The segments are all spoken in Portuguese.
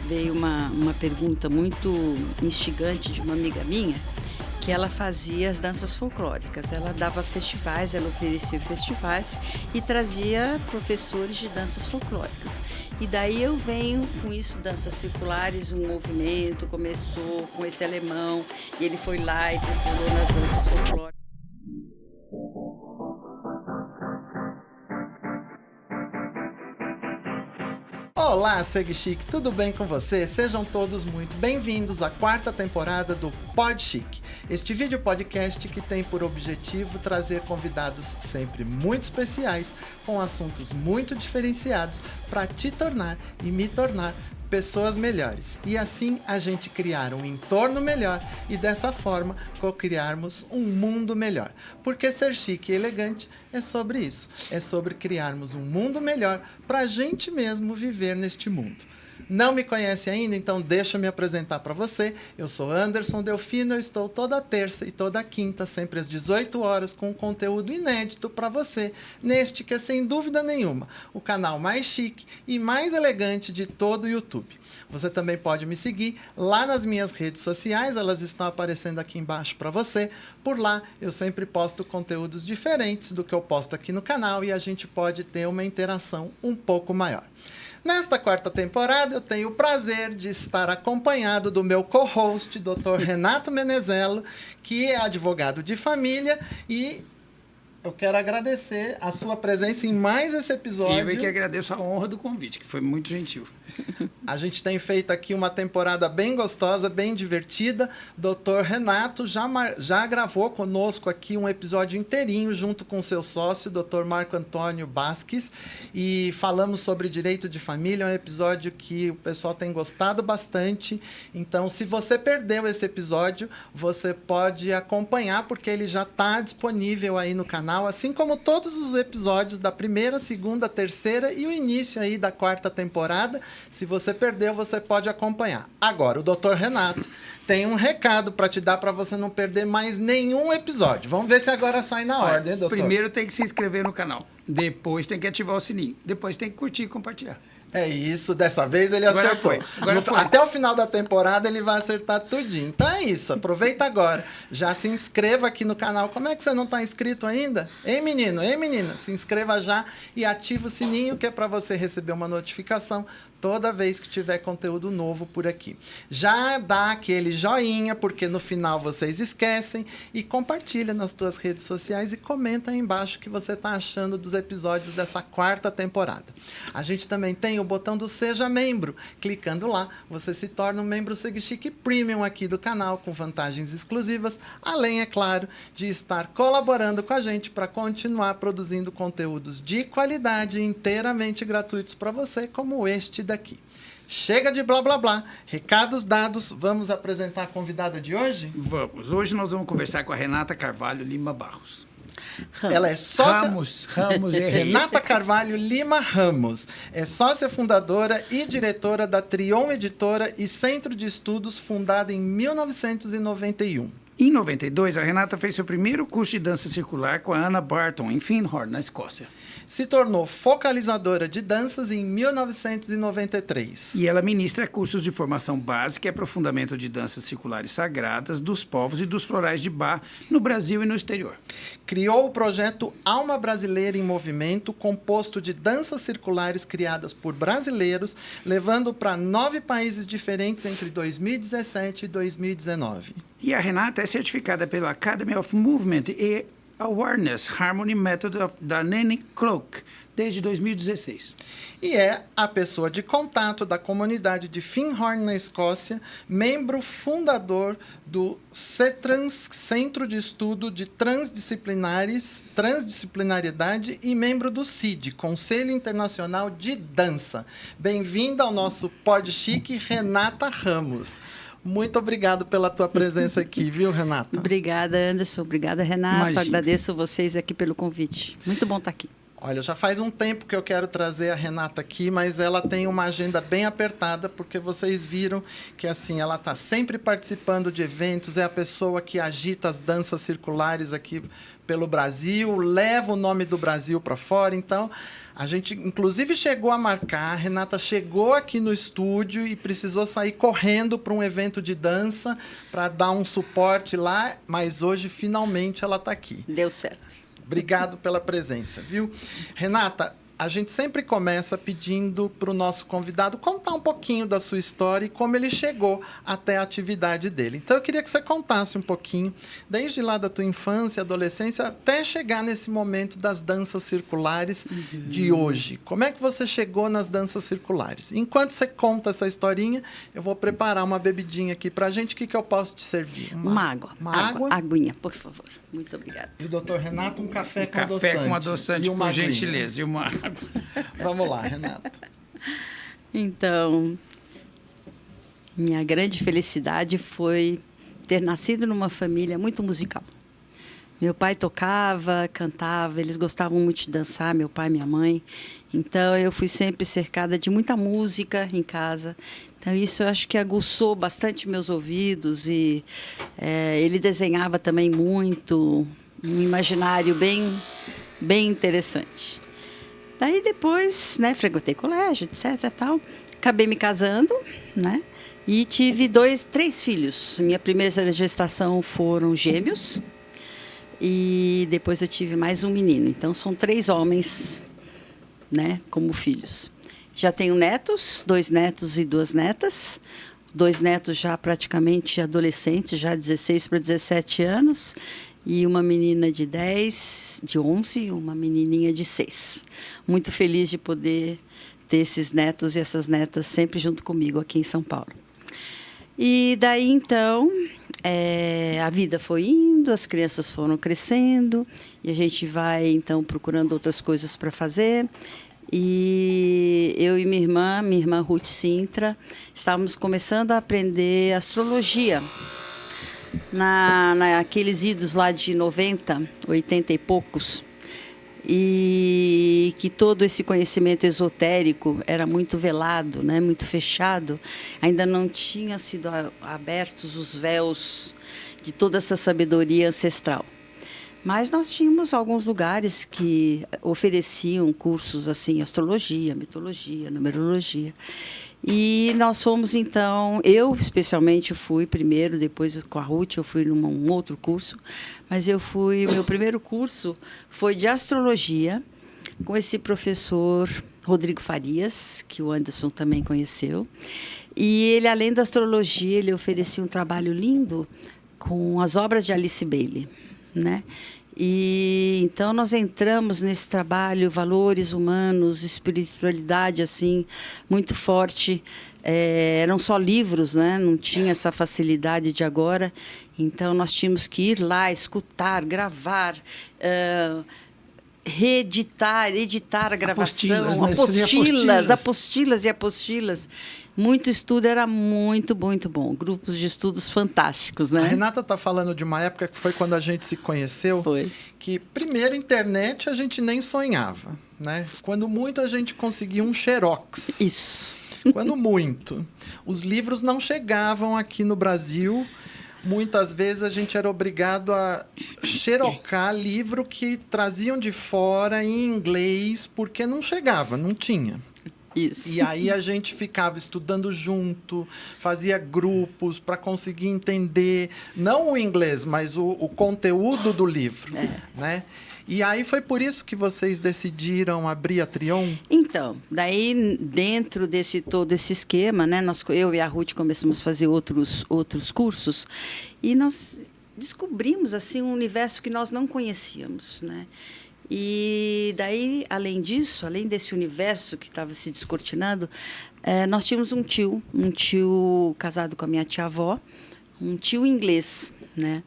veio uma pergunta muito instigante de uma amiga minha, que ela fazia as danças folclóricas. Ela dava festivais, ela oferecia festivais e trazia professores de danças folclóricas. E daí eu venho com isso, danças circulares, um movimento, começou com esse alemão, e ele foi lá e procurou nas danças folclóricas. Olá, Segue Chique, tudo bem com você? Sejam todos muito bem-vindos à 4ª temporada do Pod Chique. Este vídeo podcast que tem por objetivo trazer convidados sempre muito especiais, com assuntos muito diferenciados, para te tornar e me tornar pessoas melhores. E assim a gente criar um entorno melhor e dessa forma co-criarmos um mundo melhor. Porque ser chique e elegante é sobre isso. É sobre criarmos um mundo melhor para a gente mesmo viver neste mundo. Não me conhece ainda? Então deixa eu me apresentar para você. Eu sou Anderson Delfino, eu estou toda terça e toda quinta, sempre às 18 horas, com conteúdo inédito para você, neste que é sem dúvida nenhuma o canal mais chique e mais elegante de todo o YouTube. Você também pode me seguir lá nas minhas redes sociais, elas estão aparecendo aqui embaixo para você. Por lá eu sempre posto conteúdos diferentes do que eu posto aqui no canal e a gente pode ter uma interação um pouco maior. Nesta 4ª temporada, eu tenho o prazer de estar acompanhado do meu co-host, Dr. Renato Menezelo, que é advogado de família, e eu quero agradecer a sua presença em mais esse episódio. Eu que agradeço a honra do convite, que foi muito gentil. A gente tem feito aqui uma temporada bem gostosa, bem divertida. Dr. Renato já gravou conosco aqui um episódio inteirinho junto com seu sócio, Dr. Marco Antônio Basques, e falamos sobre direito de família, um episódio que o pessoal tem gostado bastante. Então, se você perdeu esse episódio, você pode acompanhar, porque ele já está disponível aí no canal, assim como todos os episódios da 1ª, 2ª, 3ª e o início aí da 4ª temporada. Se você perdeu, você pode acompanhar. Agora, o Dr. Renato tem um recado para te dar para você não perder mais nenhum episódio. Vamos ver se agora sai na ordem, hein, doutor? Primeiro tem que se inscrever no canal, depois tem que ativar o sininho, depois tem que curtir e compartilhar. É isso, dessa vez ele acertou. Agora foi. Até o final da temporada ele vai acertar tudinho. Então é isso, aproveita agora. Já se inscreva aqui no canal. Como é que você não está inscrito ainda? Ei, menino, ei, menina, se inscreva já e ativa o sininho, que é para você receber uma notificação toda vez que tiver conteúdo novo por aqui. Já dá aquele joinha, porque no final vocês esquecem, e compartilha nas suas redes sociais e comenta aí embaixo o que você está achando dos episódios dessa 4ª temporada. A gente também tem o botão do Seja Membro. Clicando lá, você se torna um membro Segue Chique Premium aqui do canal, com vantagens exclusivas, além, é claro, de estar colaborando com a gente para continuar produzindo conteúdos de qualidade inteiramente gratuitos para você, como este daqui. Chega de blá blá blá, recados dados, vamos apresentar a convidada de hoje? Vamos, hoje nós vamos conversar com a Renata Carvalho Lima Barros. Ela é sócia... Ramos, Renata Carvalho Lima Ramos. É sócia fundadora e diretora da Trion Editora e Centro de Estudos, fundada em 1991. Em 92, a Renata fez seu primeiro curso de dança circular com a Anna Barton, em Findhorn, na Escócia. Se tornou focalizadora de danças em 1993. E ela ministra cursos de formação básica e aprofundamento de danças circulares sagradas dos povos e dos florais de Bach no Brasil e no exterior. Criou o projeto Alma Brasileira em Movimento, composto de danças circulares criadas por brasileiros, levando para 9 países diferentes entre 2017 e 2019. E a Renata é certificada pelo Academy of Movement e Awareness Harmony Method da Nanny Cloak desde 2016. E é a pessoa de contato da comunidade de Findhorn, na Escócia, membro fundador do CETRANS, Centro de Estudo de Transdisciplinaridade, e membro do CID, Conselho Internacional de Dança. Bem-vinda ao nosso Pod Chique, Renata Ramos. Muito obrigado pela tua presença aqui, viu, Renata? Obrigada, Anderson. Obrigada, Renato. Imagina. Agradeço vocês aqui pelo convite. Muito bom estar aqui. Olha, já faz um tempo que eu quero trazer a Renata aqui, mas ela tem uma agenda bem apertada, porque vocês viram que assim ela está sempre participando de eventos, é a pessoa que agita as danças circulares aqui pelo Brasil, leva o nome do Brasil para fora. Então, a gente inclusive chegou a marcar, a Renata chegou aqui no estúdio e precisou sair correndo para um evento de dança para dar um suporte lá, mas hoje finalmente ela está aqui. Deu certo. Obrigado pela presença, viu? Renata, a gente sempre começa pedindo para o nosso convidado contar um pouquinho da sua história e como ele chegou até a atividade dele. Então, eu queria que você contasse um pouquinho, desde lá da tua infância, adolescência, até chegar nesse momento das danças circulares de hoje. Como é que você chegou nas danças circulares? Enquanto você conta essa historinha, eu vou preparar uma bebidinha aqui para a gente. O que eu posso te servir? Uma água. Uma água? Aguinha, por favor. Muito obrigada. E o doutor Renato, um café com adoçante. Café com adoçante, por gentileza. E uma água. Vamos lá, Renata. Então, minha grande felicidade foi ter nascido numa família muito musical. Meu pai tocava, cantava, eles gostavam muito de dançar, meu pai e minha mãe. Então, eu fui sempre cercada de muita música em casa. Então, isso eu acho que aguçou bastante meus ouvidos. E ele desenhava também muito, um imaginário bem interessante. Daí, depois, né, frequentei colégio, etc. Tal. Acabei me casando, né? E tive 3 filhos. Minha primeira gestação foram gêmeos. E depois eu tive mais um menino. Então, são 3 homens, né, como filhos. Já tenho netos, 2 netos e 2 netas. 2 netos já praticamente adolescentes, já 16 para 17 anos. E uma menina de 11 e uma menininha de 6. Muito feliz de poder ter esses netos e essas netas sempre junto comigo aqui em São Paulo. E daí, então, a vida foi indo, as crianças foram crescendo, e a gente vai, então, procurando outras coisas para fazer. E eu e minha irmã Ruth Sintra, estávamos começando a aprender astrologia. Naqueles idos lá de 90, 80 e poucos, e que todo esse conhecimento esotérico era muito velado, né, muito fechado, ainda não tinham sido abertos os véus de toda essa sabedoria ancestral. Mas nós tínhamos alguns lugares que ofereciam cursos assim, astrologia, mitologia, numerologia. E nós fomos, então, eu especialmente fui primeiro, depois com a Ruth eu fui num outro curso, mas o meu primeiro curso foi de astrologia, com esse professor Rodrigo Farias, que o Anderson também conheceu. E ele, além da astrologia, ele oferecia um trabalho lindo com as obras de Alice Bailey, né? E então nós entramos nesse trabalho, valores humanos, espiritualidade assim muito forte. Eram só livros, né? Não tinha essa facilidade de agora. Então nós tínhamos que ir lá, escutar, gravar, reeditar, editar a gravação, apostilas e apostilas. Muito estudo, era muito bom. Grupos de estudos fantásticos, né? A Renata está falando de uma época que foi quando a gente se conheceu. Foi. Que, primeiro, internet a gente nem sonhava, né? Quando muito, a gente conseguia um xerox. Isso. Quando muito. Os livros não chegavam aqui no Brasil. Muitas vezes a gente era obrigado a xerocar livro que traziam de fora em inglês, porque não chegava, não tinha. Isso. E aí a gente ficava estudando junto, fazia grupos para conseguir entender, não o inglês, mas o conteúdo do livro, né? E aí foi por isso que vocês decidiram abrir a Trion? Então, daí dentro desse todo esse esquema, né, eu e a Ruth começamos a fazer outros cursos e nós descobrimos assim um universo que nós não conhecíamos, né? E daí, além disso, além desse universo que estava se descortinando, nós tínhamos um tio casado com a minha tia-avó, um tio inglês, né?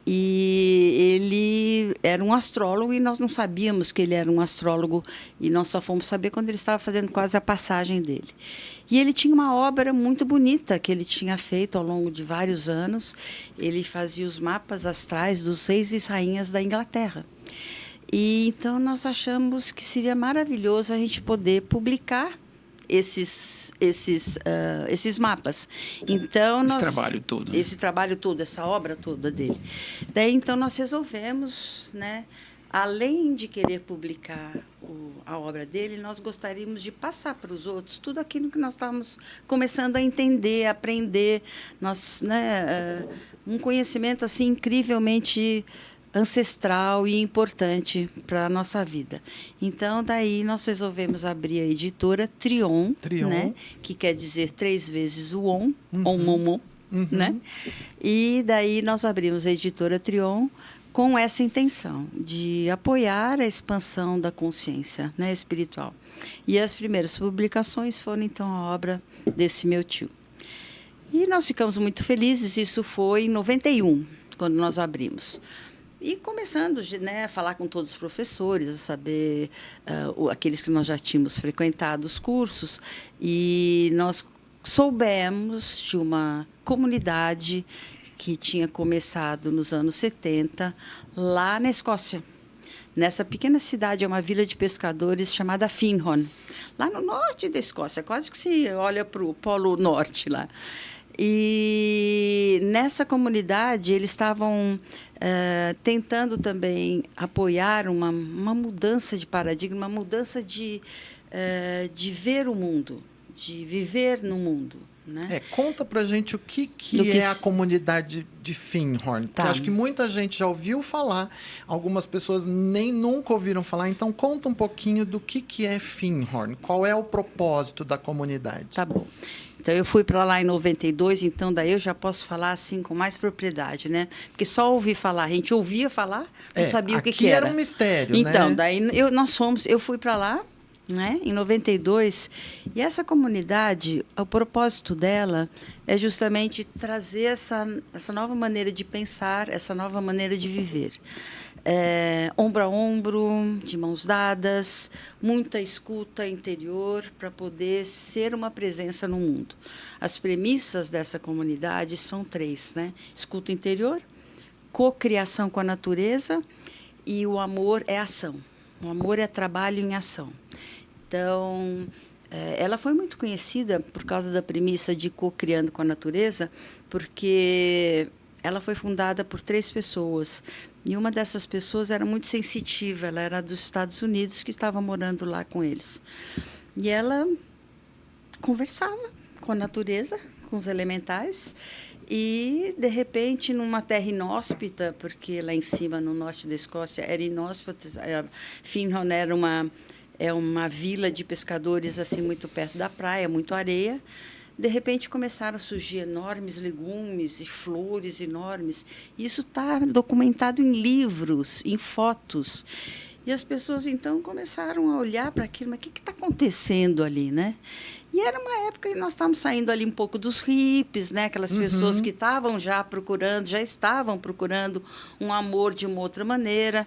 E ele era um astrólogo e nós não sabíamos que ele era um astrólogo e nós só fomos saber quando ele estava fazendo quase a passagem dele. E ele tinha uma obra muito bonita que ele tinha feito ao longo de vários anos. Ele fazia os mapas astrais dos reis e rainhas da Inglaterra. E então nós achamos que seria maravilhoso a gente poder publicar esses mapas. Então esse trabalho todo, essa obra toda dele. Daí então nós resolvemos, né, além de querer publicar a obra dele, nós gostaríamos de passar para os outros tudo aquilo que nós estávamos começando a entender, a aprender, um conhecimento assim incrivelmente ancestral e importante para a nossa vida. Então, daí nós resolvemos abrir a editora Trion, né? Que quer dizer 3 vezes o on, né? E daí nós abrimos a editora Trion com essa intenção de apoiar a expansão da consciência, né, espiritual. E as primeiras publicações foram, então, a obra desse meu tio. E nós ficamos muito felizes, isso foi em 91, quando nós abrimos. E começando, né, a falar com todos os professores, a saber aqueles que nós já tínhamos frequentado os cursos, e nós soubemos de uma comunidade que tinha começado nos anos 70, lá na Escócia. Nessa pequena cidade, é uma vila de pescadores chamada Findhorn, lá no norte da Escócia, quase que se olha para o Polo Norte lá. E nessa comunidade eles estavam tentando também apoiar uma mudança de paradigma, uma mudança de ver o mundo, de viver no mundo. Né? Conta pra gente o que é a comunidade de Findhorn. Tá. Eu acho que muita gente já ouviu falar, algumas pessoas nem nunca ouviram falar, então conta um pouquinho do que é Findhorn, qual é o propósito da comunidade. Tá bom. Então, eu fui para lá em 92, então daí eu já posso falar assim com mais propriedade, né? Porque só ouvir falar, a gente ouvia falar, não sabia o que era. Aqui era um mistério, então, né? Daí eu fui para lá, né, em 92, e essa comunidade, o propósito dela é justamente trazer essa nova maneira de pensar, essa nova maneira de viver. Ombro a ombro, de mãos dadas, muita escuta interior para poder ser uma presença no mundo. As premissas dessa comunidade são 3, né? Escuta interior, cocriação com a natureza e o amor é ação. O amor é trabalho em ação. Então, ela foi muito conhecida por causa da premissa de cocriando com a natureza, porque ela foi fundada por 3 pessoas. E uma dessas pessoas era muito sensitiva, ela era dos Estados Unidos, que estava morando lá com eles. E ela conversava com a natureza, com os elementais, e, de repente, numa terra inóspita, porque lá em cima, no norte da Escócia, era inóspita, Findhorn era uma vila de pescadores assim muito perto da praia, muito areia. De repente começaram a surgir enormes legumes e flores enormes. Isso está documentado em livros, em fotos. E as pessoas então começaram a olhar para aquilo, mas o que está acontecendo ali, né? E era uma época que nós estávamos saindo ali um pouco dos hippies, né? Aquelas pessoas que já estavam procurando um amor de uma outra maneira,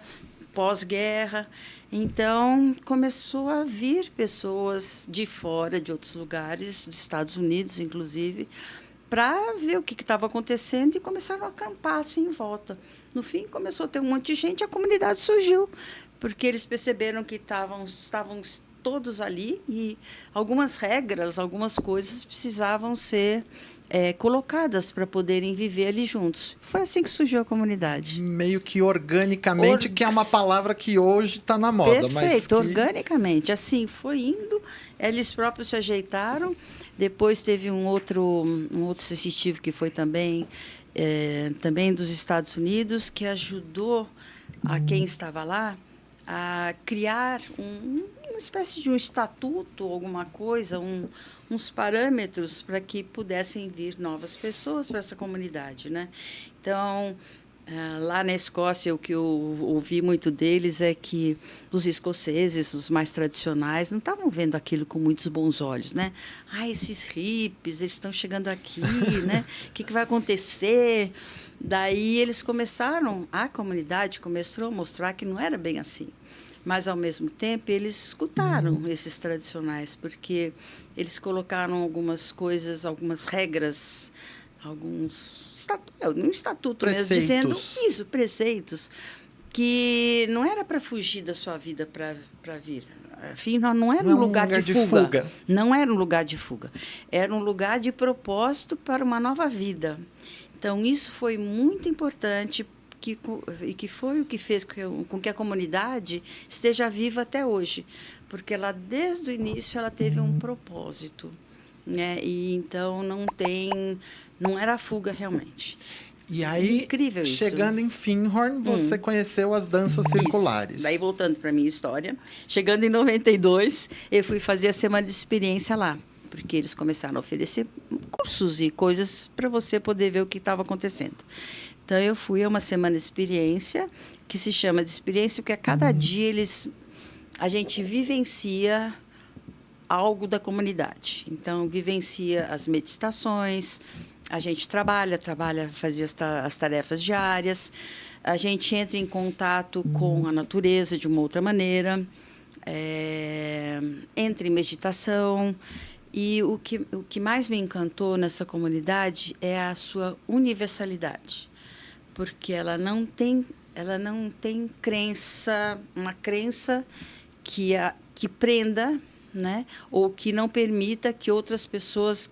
pós-guerra. Então, começou a vir pessoas de fora, de outros lugares, dos Estados Unidos, inclusive, para ver o que estava acontecendo e começaram a acampar assim em volta. No fim, começou a ter um monte de gente e a comunidade surgiu, porque eles perceberam que estavam todos ali e algumas regras, algumas coisas precisavam ser colocadas para poderem viver ali juntos. Foi assim que surgiu a comunidade. Meio que organicamente, que é uma palavra que hoje está na moda. Perfeito, organicamente. Assim, foi indo, eles próprios se ajeitaram. Depois teve um outro sensitivo que foi também dos Estados Unidos, que ajudou a quem estava lá a criar uma espécie de um estatuto, alguma coisa, uns parâmetros para que pudessem vir novas pessoas para essa comunidade, né? Então, lá na Escócia, o que eu ouvi muito deles é que os escoceses, os mais tradicionais, não estavam vendo aquilo com muitos bons olhos, né? Esses hippies, eles estão chegando aqui, né? O que vai acontecer? Daí a comunidade começou a mostrar que não era bem assim. Mas, ao mesmo tempo, eles escutaram esses tradicionais, porque eles colocaram algumas coisas, algumas regras, um estatuto preceitos. mesmo, dizendo isso, preceitos, que não era para fugir da sua vida para vir. Enfim, não era Não é um lugar de fuga. Não era um lugar de fuga. Era um lugar de propósito para uma nova vida. Então, isso foi muito importante e que foi o que fez com que a comunidade esteja viva até hoje. Porque ela, desde o início, ela teve um propósito. Né? E, então, não era fuga realmente. E aí, incrível isso. Chegando em Findhorn, você conheceu as danças circulares. Daí, voltando para a minha história, chegando em 92, eu fui fazer a semana de experiência lá, porque eles começaram a oferecer cursos e coisas para você poder ver o que estava acontecendo. Então, eu fui a uma semana de experiência, que se chama de experiência, porque a cada dia a gente vivencia algo da comunidade. Então, vivencia as meditações, a gente trabalha, fazia as tarefas diárias, a gente entra em contato com a natureza de uma outra maneira, entra em meditação. E o que mais me encantou nessa comunidade é a sua universalidade, porque ela não tem crença, uma crença que prenda, né? Ou que não permita que outras pessoas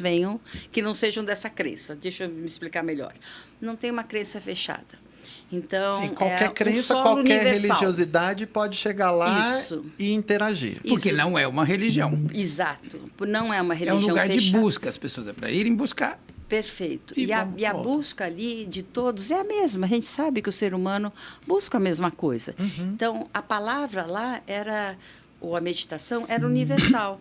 venham que não sejam dessa crença. Deixa eu me explicar melhor. Não tem uma crença fechada. Então, sim, qualquer crença, qualquer religiosidade pode chegar lá e interagir. Porque não é uma religião. Exato. Não é uma religião fechada. É um lugar de busca. As pessoas é para irem buscar. Perfeito. E a busca ali de todos é a mesma. A gente sabe que o ser humano busca a mesma coisa. Uhum. Então, a palavra lá ou a meditação era universal.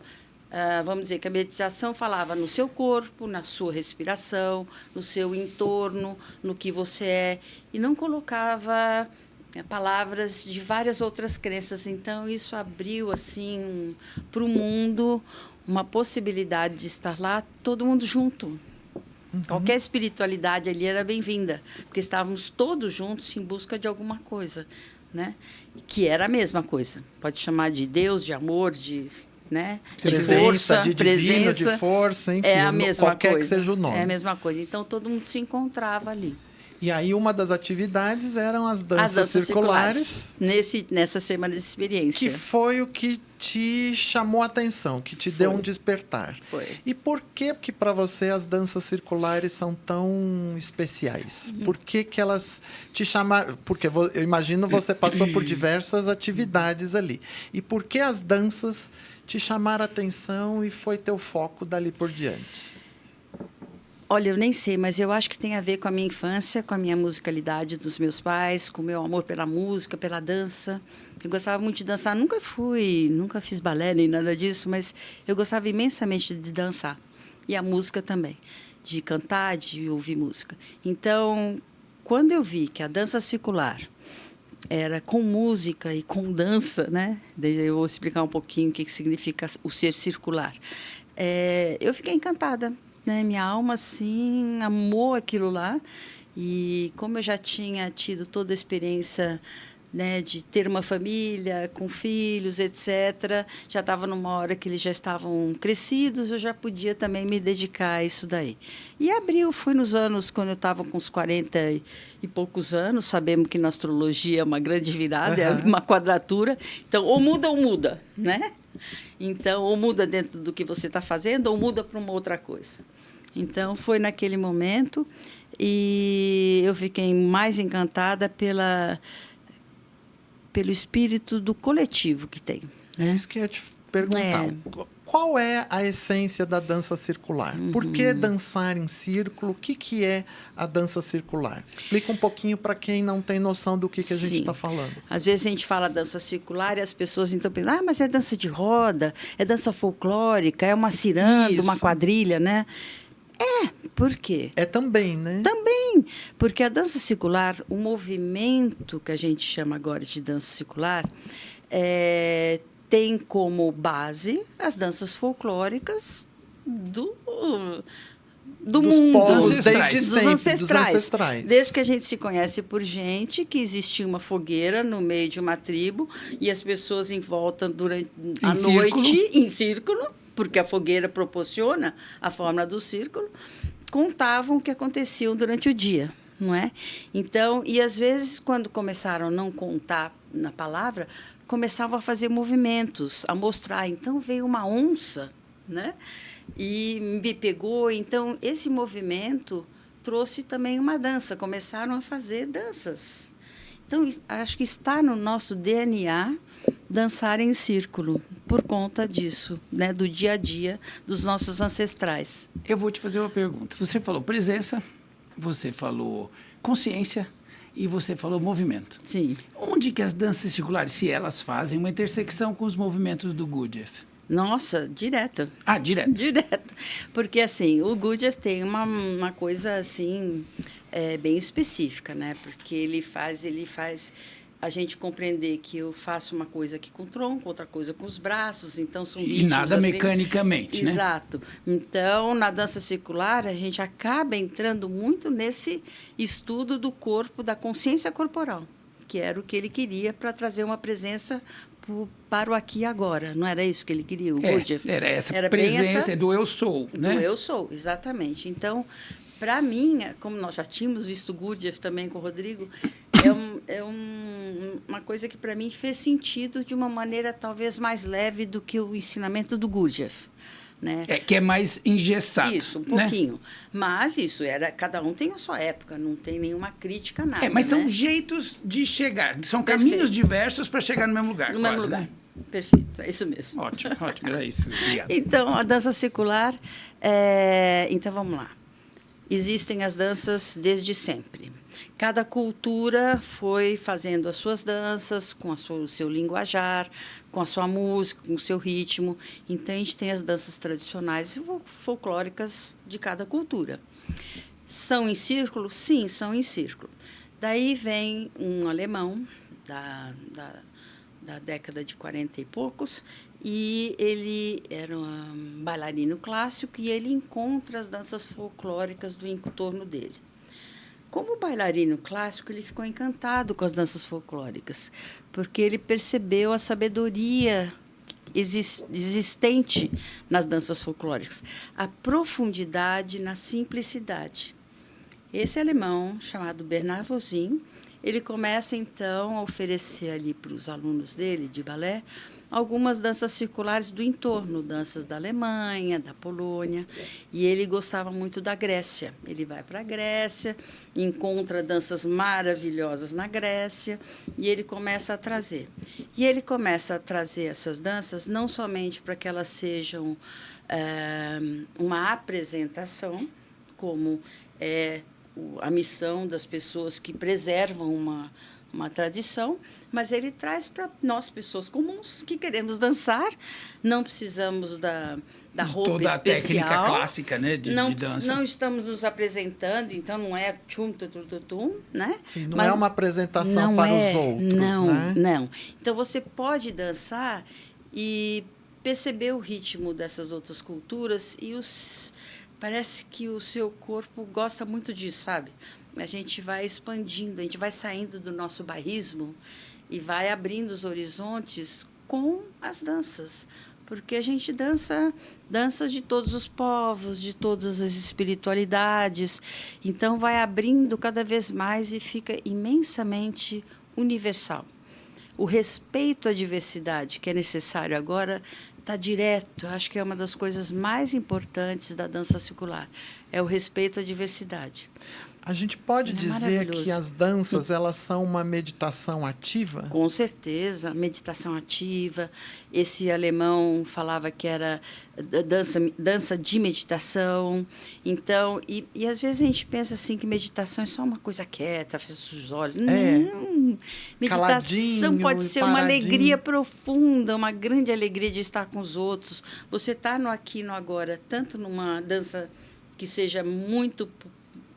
Vamos dizer que a meditação falava no seu corpo, na sua respiração, no seu entorno, no que você é, e não colocava palavras de várias outras crenças. Então, isso abriu assim para o mundo uma possibilidade de estar lá todo mundo junto. Uhum. Qualquer espiritualidade ali era bem-vinda, porque estávamos todos juntos em busca de alguma coisa. Né? Que era a mesma coisa. Pode chamar de Deus, de amor, de força, de divino, de força, enfim, é a mesma qualquer coisa. Que seja o nome. É a mesma coisa. Então, todo mundo se encontrava ali. E aí, uma das atividades eram as danças circulares. Nessa semana de experiência. Que foi o que te chamou a atenção, que te deu um despertar. Foi. E por que para você as danças circulares são tão especiais? Por que elas te chamaram? Porque eu imagino você passou por diversas atividades ali. E por que as danças te chamaram a atenção e foi teu foco dali por diante? Olha, eu nem sei, mas eu acho que tem a ver com a minha infância, com a minha musicalidade dos meus pais, com o meu amor pela música, pela dança. Eu gostava muito de dançar. Nunca fiz balé nem nada disso, mas eu gostava imensamente de dançar. E a música também, de cantar, de ouvir música. Então, quando eu vi que a dança circular era com música e com dança, né? Eu vou explicar um pouquinho o que significa o ser circular. Eu fiquei encantada. Minha alma, assim, amou aquilo lá. E como eu já tinha tido toda a experiência, né, de ter uma família, com filhos, etc., já estava numa hora que eles já estavam crescidos, eu já podia também me dedicar a isso daí. E foi nos anos, quando eu estava com uns 40 e poucos anos, sabemos que na astrologia é uma grande virada, é uma quadratura. Então, ou muda, né? Então, ou muda dentro do que você está fazendo, ou muda para uma outra coisa. Então, foi naquele momento e eu fiquei mais encantada pelo espírito do coletivo que tem. É isso que eu ia te perguntar. Qual é a essência da dança circular? Uhum. Por que dançar em círculo? O que é a dança circular? Explica um pouquinho para quem não tem noção do que a gente está falando. Às vezes a gente fala dança circular e as pessoas então pensam, mas é dança de roda, é dança folclórica, é uma ciranda, uma quadrilha, né? Por quê? É também, né? Também, porque a dança circular, o movimento que a gente chama agora de dança circular, tem como base as danças folclóricas do mundo, povos, dos ancestrais. Desde que a gente se conhece por gente, que existia uma fogueira no meio de uma tribo e as pessoas em volta durante a noite, em círculo, porque a fogueira proporciona a forma do círculo, contavam o que acontecia durante o dia. não é? Então, e às vezes, quando começaram a não contar na palavra, começavam a fazer movimentos, a mostrar. Então, veio uma onça, né? E me pegou. Então, esse movimento trouxe também uma dança. Começaram a fazer danças. Então, acho que está no nosso DNA dançar em círculo, por conta disso, né? Do dia a dia dos nossos ancestrais. Eu vou te fazer uma pergunta. Você falou presença, você falou consciência e você falou movimento. Sim. Onde que as danças circulares, se elas fazem uma intersecção com os movimentos do Gurdjieff? Nossa, direto. Ah, direto. Direto. Porque, assim, o Gurdjieff tem uma coisa, assim, bem específica, né? Porque ele faz a gente compreender que eu faço uma coisa aqui com o tronco, outra coisa com os braços, então são ritmos, E nada assim, mecanicamente, né? Exato. Então, na dança circular, a gente acaba entrando muito nesse estudo do corpo, da consciência corporal, que era o que ele queria para trazer uma presença para o aqui e agora. Não era isso que ele queria, o Gurdjieff? Era essa presença do eu sou, né? Do eu sou, exatamente. Então, para mim, como nós já tínhamos visto o Gurdjieff também com o Rodrigo, uma coisa que para mim fez sentido de uma maneira talvez mais leve do que o ensinamento do Gurdjieff. Né? Que é mais engessado. Isso, um pouquinho. Né? Mas isso cada um tem a sua época, não tem nenhuma crítica, nada. Mas são né? jeitos de chegar, são Perfeito. caminhos diversos para chegar no mesmo lugar. No quase, mesmo lugar. Né? Perfeito, é isso mesmo. Ótimo, era isso. Obrigado. Então, a dança circular, então vamos lá. Existem as danças desde sempre. Cada cultura foi fazendo as suas danças com o seu linguajar, com a sua música, com o seu ritmo. Então, a gente tem as danças tradicionais e folclóricas de cada cultura. São em círculo? Sim, são em círculo. Daí vem um alemão da década de 40 e poucos, e ele era um bailarino clássico e ele encontra as danças folclóricas do entorno dele. Como bailarino clássico, ele ficou encantado com as danças folclóricas, porque ele percebeu a sabedoria existente nas danças folclóricas, a profundidade na simplicidade. Esse alemão, chamado Bernard Vosin, ele começa, então, a oferecer ali para os alunos dele, de balé, algumas danças circulares do entorno, danças da Alemanha, da Polônia, e ele gostava muito da Grécia. Ele vai para a Grécia, encontra danças maravilhosas na Grécia, e ele começa a trazer. E ele começa a trazer essas danças não somente para que elas sejam uma apresentação, como a missão das pessoas que preservam uma tradição, mas ele traz para nós, pessoas comuns, que queremos dançar, não precisamos da roupa toda especial. Toda a técnica clássica, né, de dança. Não estamos nos apresentando, então não é tchum, tum, né? Sim, não é uma apresentação para os outros, né? Não. Então, você pode dançar e perceber o ritmo dessas outras culturas e parece que o seu corpo gosta muito disso, sabe? A gente vai expandindo, a gente vai saindo do nosso bairrismo e vai abrindo os horizontes com as danças. Porque a gente dança de todos os povos, de todas as espiritualidades. Então, vai abrindo cada vez mais e fica imensamente universal. O respeito à diversidade, que é necessário agora, está direto. Eu acho que é uma das coisas mais importantes da dança circular. É o respeito à diversidade. A gente pode dizer que as danças, elas são uma meditação ativa? Com certeza, meditação ativa. Esse alemão falava que era dança de meditação. Então, e às vezes a gente pensa assim que meditação é só uma coisa quieta, fecha os olhos. Não, meditação pode ser uma alegria profunda, uma grande alegria de estar com os outros. Você está no aqui e no agora, tanto numa dança que seja muito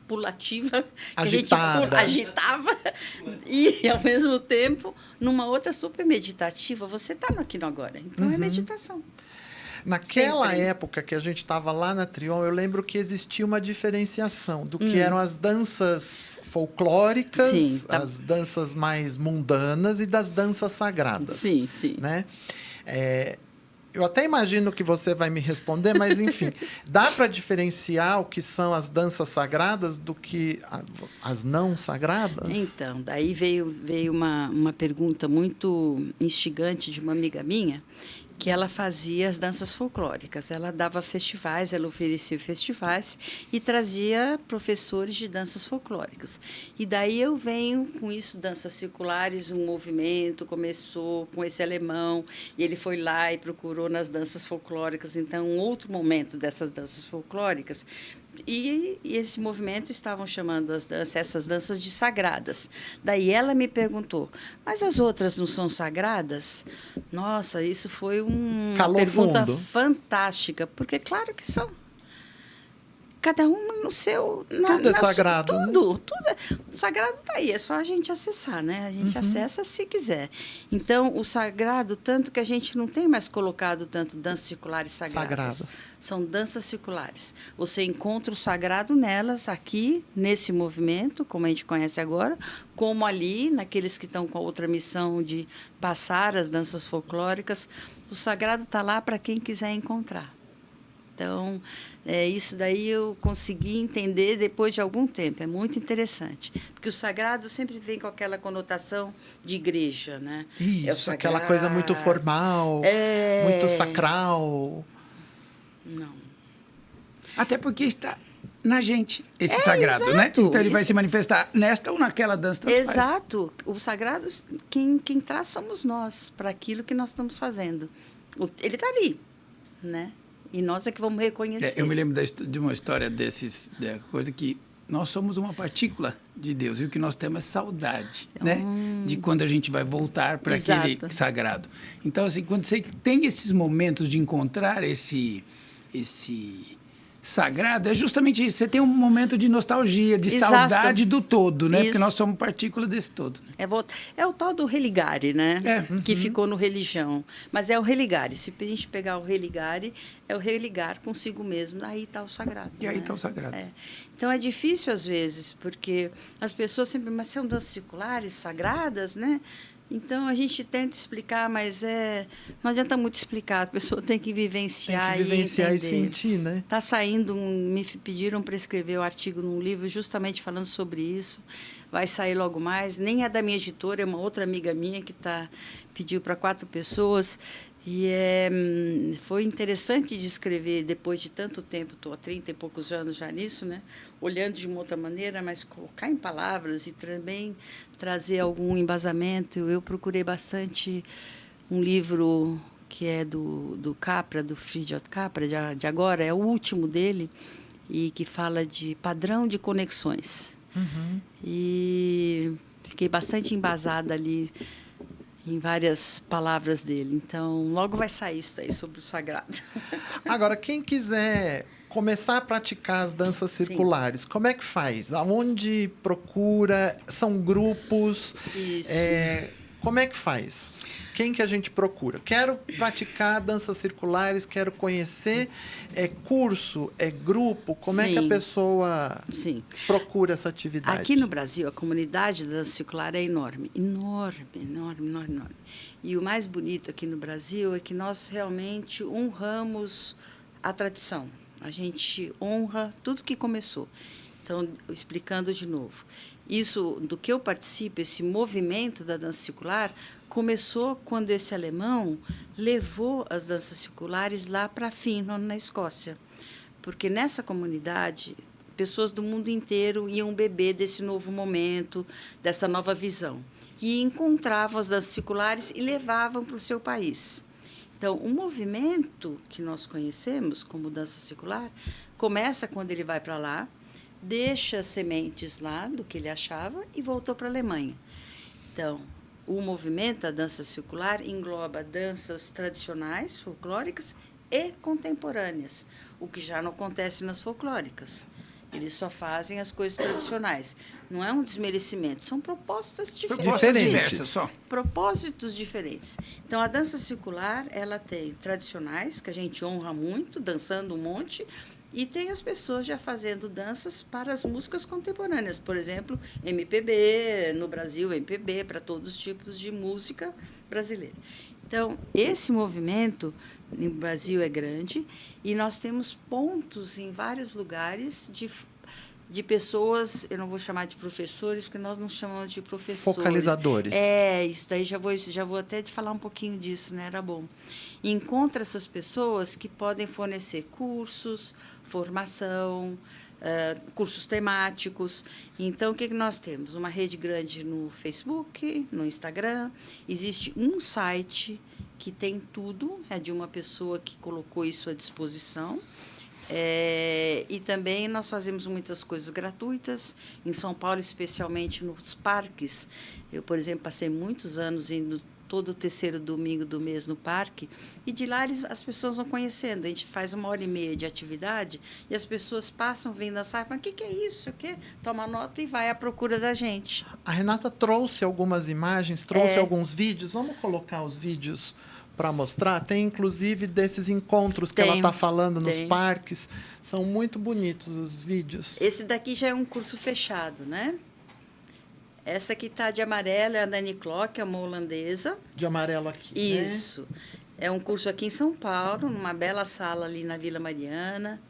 pulativa, agitada. Que a gente agitava, e, ao mesmo tempo, numa outra super meditativa, você está no aqui e no agora. Então, é meditação. Naquela época que a gente estava lá na Trion, eu lembro que existia uma diferenciação do que eram as danças folclóricas, sim, as danças mais mundanas e das danças sagradas. Sim, sim. Né? Eu até imagino que você vai me responder, mas enfim, dá para diferenciar o que são as danças sagradas do que as não sagradas? Então, daí veio uma pergunta muito instigante de uma amiga minha, que ela fazia as danças folclóricas. Ela dava festivais, ela oferecia festivais e trazia professores de danças folclóricas. E daí eu venho com isso, danças circulares, um movimento começou com esse alemão, e ele foi lá e procurou nas danças folclóricas. Então, um outro momento dessas danças folclóricas. E esse movimento estavam chamando essas danças de sagradas. Daí ela me perguntou, mas as outras não são sagradas? Nossa, isso foi uma pergunta fantástica, porque claro que são. Cada uma no seu... Tudo é sagrado, tudo é... O sagrado está aí, é só a gente acessar, né? A gente acessa se quiser. Então, o sagrado, tanto que a gente não tem mais colocado tanto danças circulares sagradas. São danças circulares. Você encontra o sagrado nelas, aqui, nesse movimento, como a gente conhece agora, como ali, naqueles que estão com a outra missão de passar as danças folclóricas. O sagrado está lá para quem quiser encontrar. Então, isso daí eu consegui entender depois de algum tempo. É muito interessante. Porque o sagrado sempre vem com aquela conotação de igreja, né? Isso, aquela coisa muito formal, muito sacral. Não. Até porque está na gente, esse sagrado, exato. Né? Então, ele vai se manifestar nesta ou naquela dança. Exato. O sagrado, quem traz somos nós, para aquilo que nós estamos fazendo. Ele está ali, né? E nós é que vamos reconhecer. Eu me lembro de uma história coisa que nós somos uma partícula de Deus e o que nós temos é saudade, né? De quando a gente vai voltar para aquele sagrado. Então, assim, quando você tem esses momentos de encontrar esse sagrado, é justamente isso. Você tem um momento de nostalgia, de saudade do todo, né? Isso. Porque nós somos partícula desse todo. É o tal do religare, né? Que ficou no religião. Mas é o religare. Se a gente pegar o religare, é o religar consigo mesmo. Aí está o sagrado. E aí está o sagrado. Então, é difícil às vezes, porque as pessoas sempre... Mas são danças circulares, sagradas, né? Então, a gente tenta explicar, mas não adianta muito explicar. A pessoa tem que vivenciar, e sentir, né? Está saindo, me pediram para escrever um artigo num livro justamente falando sobre isso. Vai sair logo mais. Nem é da minha editora, é uma outra amiga minha que pediu para 4 pessoas. E foi interessante de escrever depois de tanto tempo, estou há 30 e poucos anos já nisso, né? Olhando de uma outra maneira, mas colocar em palavras e também trazer algum embasamento. Eu procurei bastante um livro que é do Capra, do Fridtjof Capra, de agora, é o último dele, e que fala de padrão de conexões. E fiquei bastante embasada ali em várias palavras dele. Então, logo vai sair isso aí sobre o sagrado. Agora, quem quiser começar a praticar as danças circulares, como é que faz? Aonde procura? São grupos? Isso. Como é que faz? Quem que a gente procura? Quero praticar danças circulares, quero conhecer. É curso? É grupo? Como é que a pessoa procura essa atividade? Aqui no Brasil, a comunidade da dança circular é enorme. Enorme, enorme, enorme, enorme. E o mais bonito aqui no Brasil é que nós realmente honramos a tradição. A gente honra tudo que começou. Então, explicando de novo. Isso, do que eu participo, esse movimento da dança circular, começou quando esse alemão levou as danças circulares lá para Finland, na Escócia. Porque nessa comunidade, pessoas do mundo inteiro iam beber desse novo momento, dessa nova visão. E encontravam as danças circulares e levavam para o seu país. Então, o movimento que nós conhecemos como dança circular começa quando ele vai para lá, deixa sementes lá do que ele achava e voltou para a Alemanha. Então, o movimento da dança circular engloba danças tradicionais, folclóricas e contemporâneas, o que já não acontece nas folclóricas. Eles só fazem as coisas tradicionais. Não é um desmerecimento, são propostas diferentes. Propósitos diferentes. Então, a dança circular, ela tem tradicionais, que a gente honra muito, dançando um monte, e tem as pessoas já fazendo danças para as músicas contemporâneas. Por exemplo, MPB, no Brasil, MPB, para todos os tipos de música brasileira. Então, esse movimento no Brasil é grande e nós temos pontos em vários lugares de pessoas, eu não vou chamar de professores, porque nós não chamamos de professores. Focalizadores. Isso daí já vou até te falar um pouquinho disso, né? Era bom. Encontra essas pessoas que podem fornecer cursos, formação, cursos temáticos. Então, o que nós temos? Uma rede grande no Facebook, no Instagram. Existe um site que tem tudo, é de uma pessoa que colocou isso à disposição. E também nós fazemos muitas coisas gratuitas. Em São Paulo, especialmente nos parques. Eu, por exemplo, passei muitos anos indo todo o terceiro domingo do mês no parque, e de lá as pessoas vão conhecendo. A gente faz 1h30 de atividade e as pessoas passam, vêm dançar e falam: o que é isso? O quê? Toma nota e vai à procura da gente. A Renata trouxe algumas imagens, trouxe alguns vídeos. Vamos colocar os vídeos para mostrar? Tem, inclusive, desses encontros que ela está falando nos parques. São muito bonitos os vídeos. Esse daqui já é um curso fechado, né? Essa que está de amarelo é a Dani Klock, é uma holandesa. De amarelo aqui, Isso. Né? É um curso aqui em São Paulo, numa bela sala ali na Vila Mariana.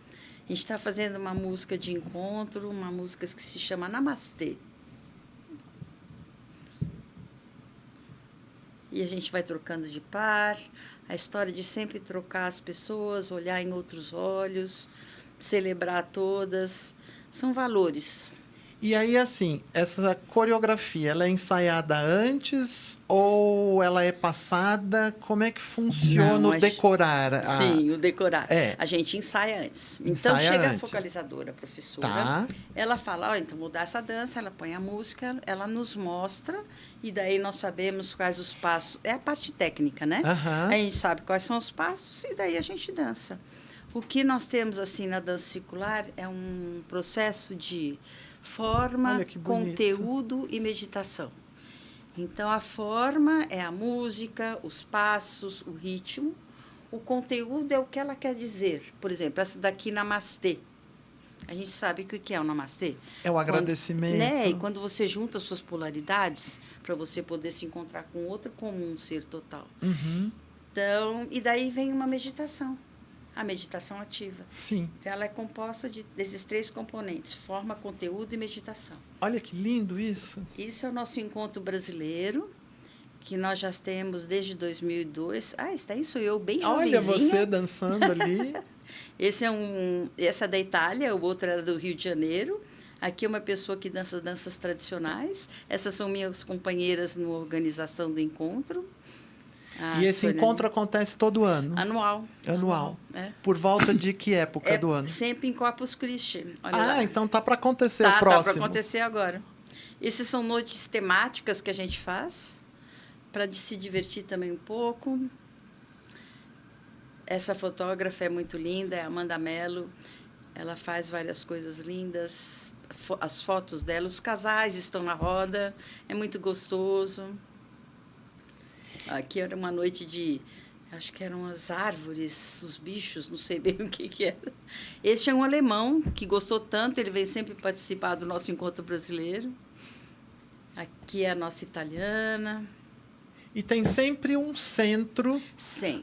A gente está fazendo uma música de encontro, uma música que se chama Namastê. E a gente vai trocando de par. A história de sempre trocar as pessoas, olhar em outros olhos, celebrar todas. São valores. E aí, assim, essa coreografia, ela é ensaiada antes ou ela é passada? Como é que funciona o decorar? Sim, o decorar. A gente ensaia antes. Então, chega a focalizadora, a professora, ela fala: então, mudar essa dança, ela põe a música, ela nos mostra, e daí nós sabemos quais os passos. É a parte técnica, né? A gente sabe quais são os passos, e daí a gente dança. O que nós temos, assim, na dança circular é um processo de forma, conteúdo e meditação. Então, a forma é a música, os passos, o ritmo. O conteúdo é o que ela quer dizer. Por exemplo, essa daqui, Namastê. A gente sabe o que é o Namastê. É o agradecimento. Né? E quando você junta as suas polaridades, para você poder se encontrar com o outro como um ser total. Então, e daí vem uma meditação. A meditação ativa. Sim. Então, ela é composta desses 3 componentes: forma, conteúdo e meditação. Olha que lindo isso. Isso é o nosso encontro brasileiro, que nós já temos desde 2002. Está aí, sou eu, bem jovenzinha. Olha você dançando ali. Essa é da Itália, o outro era do Rio de Janeiro. Aqui é uma pessoa que dança danças tradicionais. Essas são minhas companheiras na organização do encontro. E esse encontro acontece todo ano? Anual. Por volta de que época do ano? Sempre em Corpus Christi. Olha lá. Então tá para acontecer o próximo. Tá para acontecer agora. Essas são noites temáticas que a gente faz, para se divertir também um pouco. Essa fotógrafa é muito linda, é a Amanda Mello. Ela faz várias coisas lindas. As fotos dela, os casais estão na roda. É muito gostoso. Aqui era uma noite de... Acho que eram as árvores, os bichos, não sei bem o que era. Este é um alemão que gostou tanto, ele vem sempre participar do nosso encontro brasileiro. Aqui é a nossa italiana. E tem sempre um centro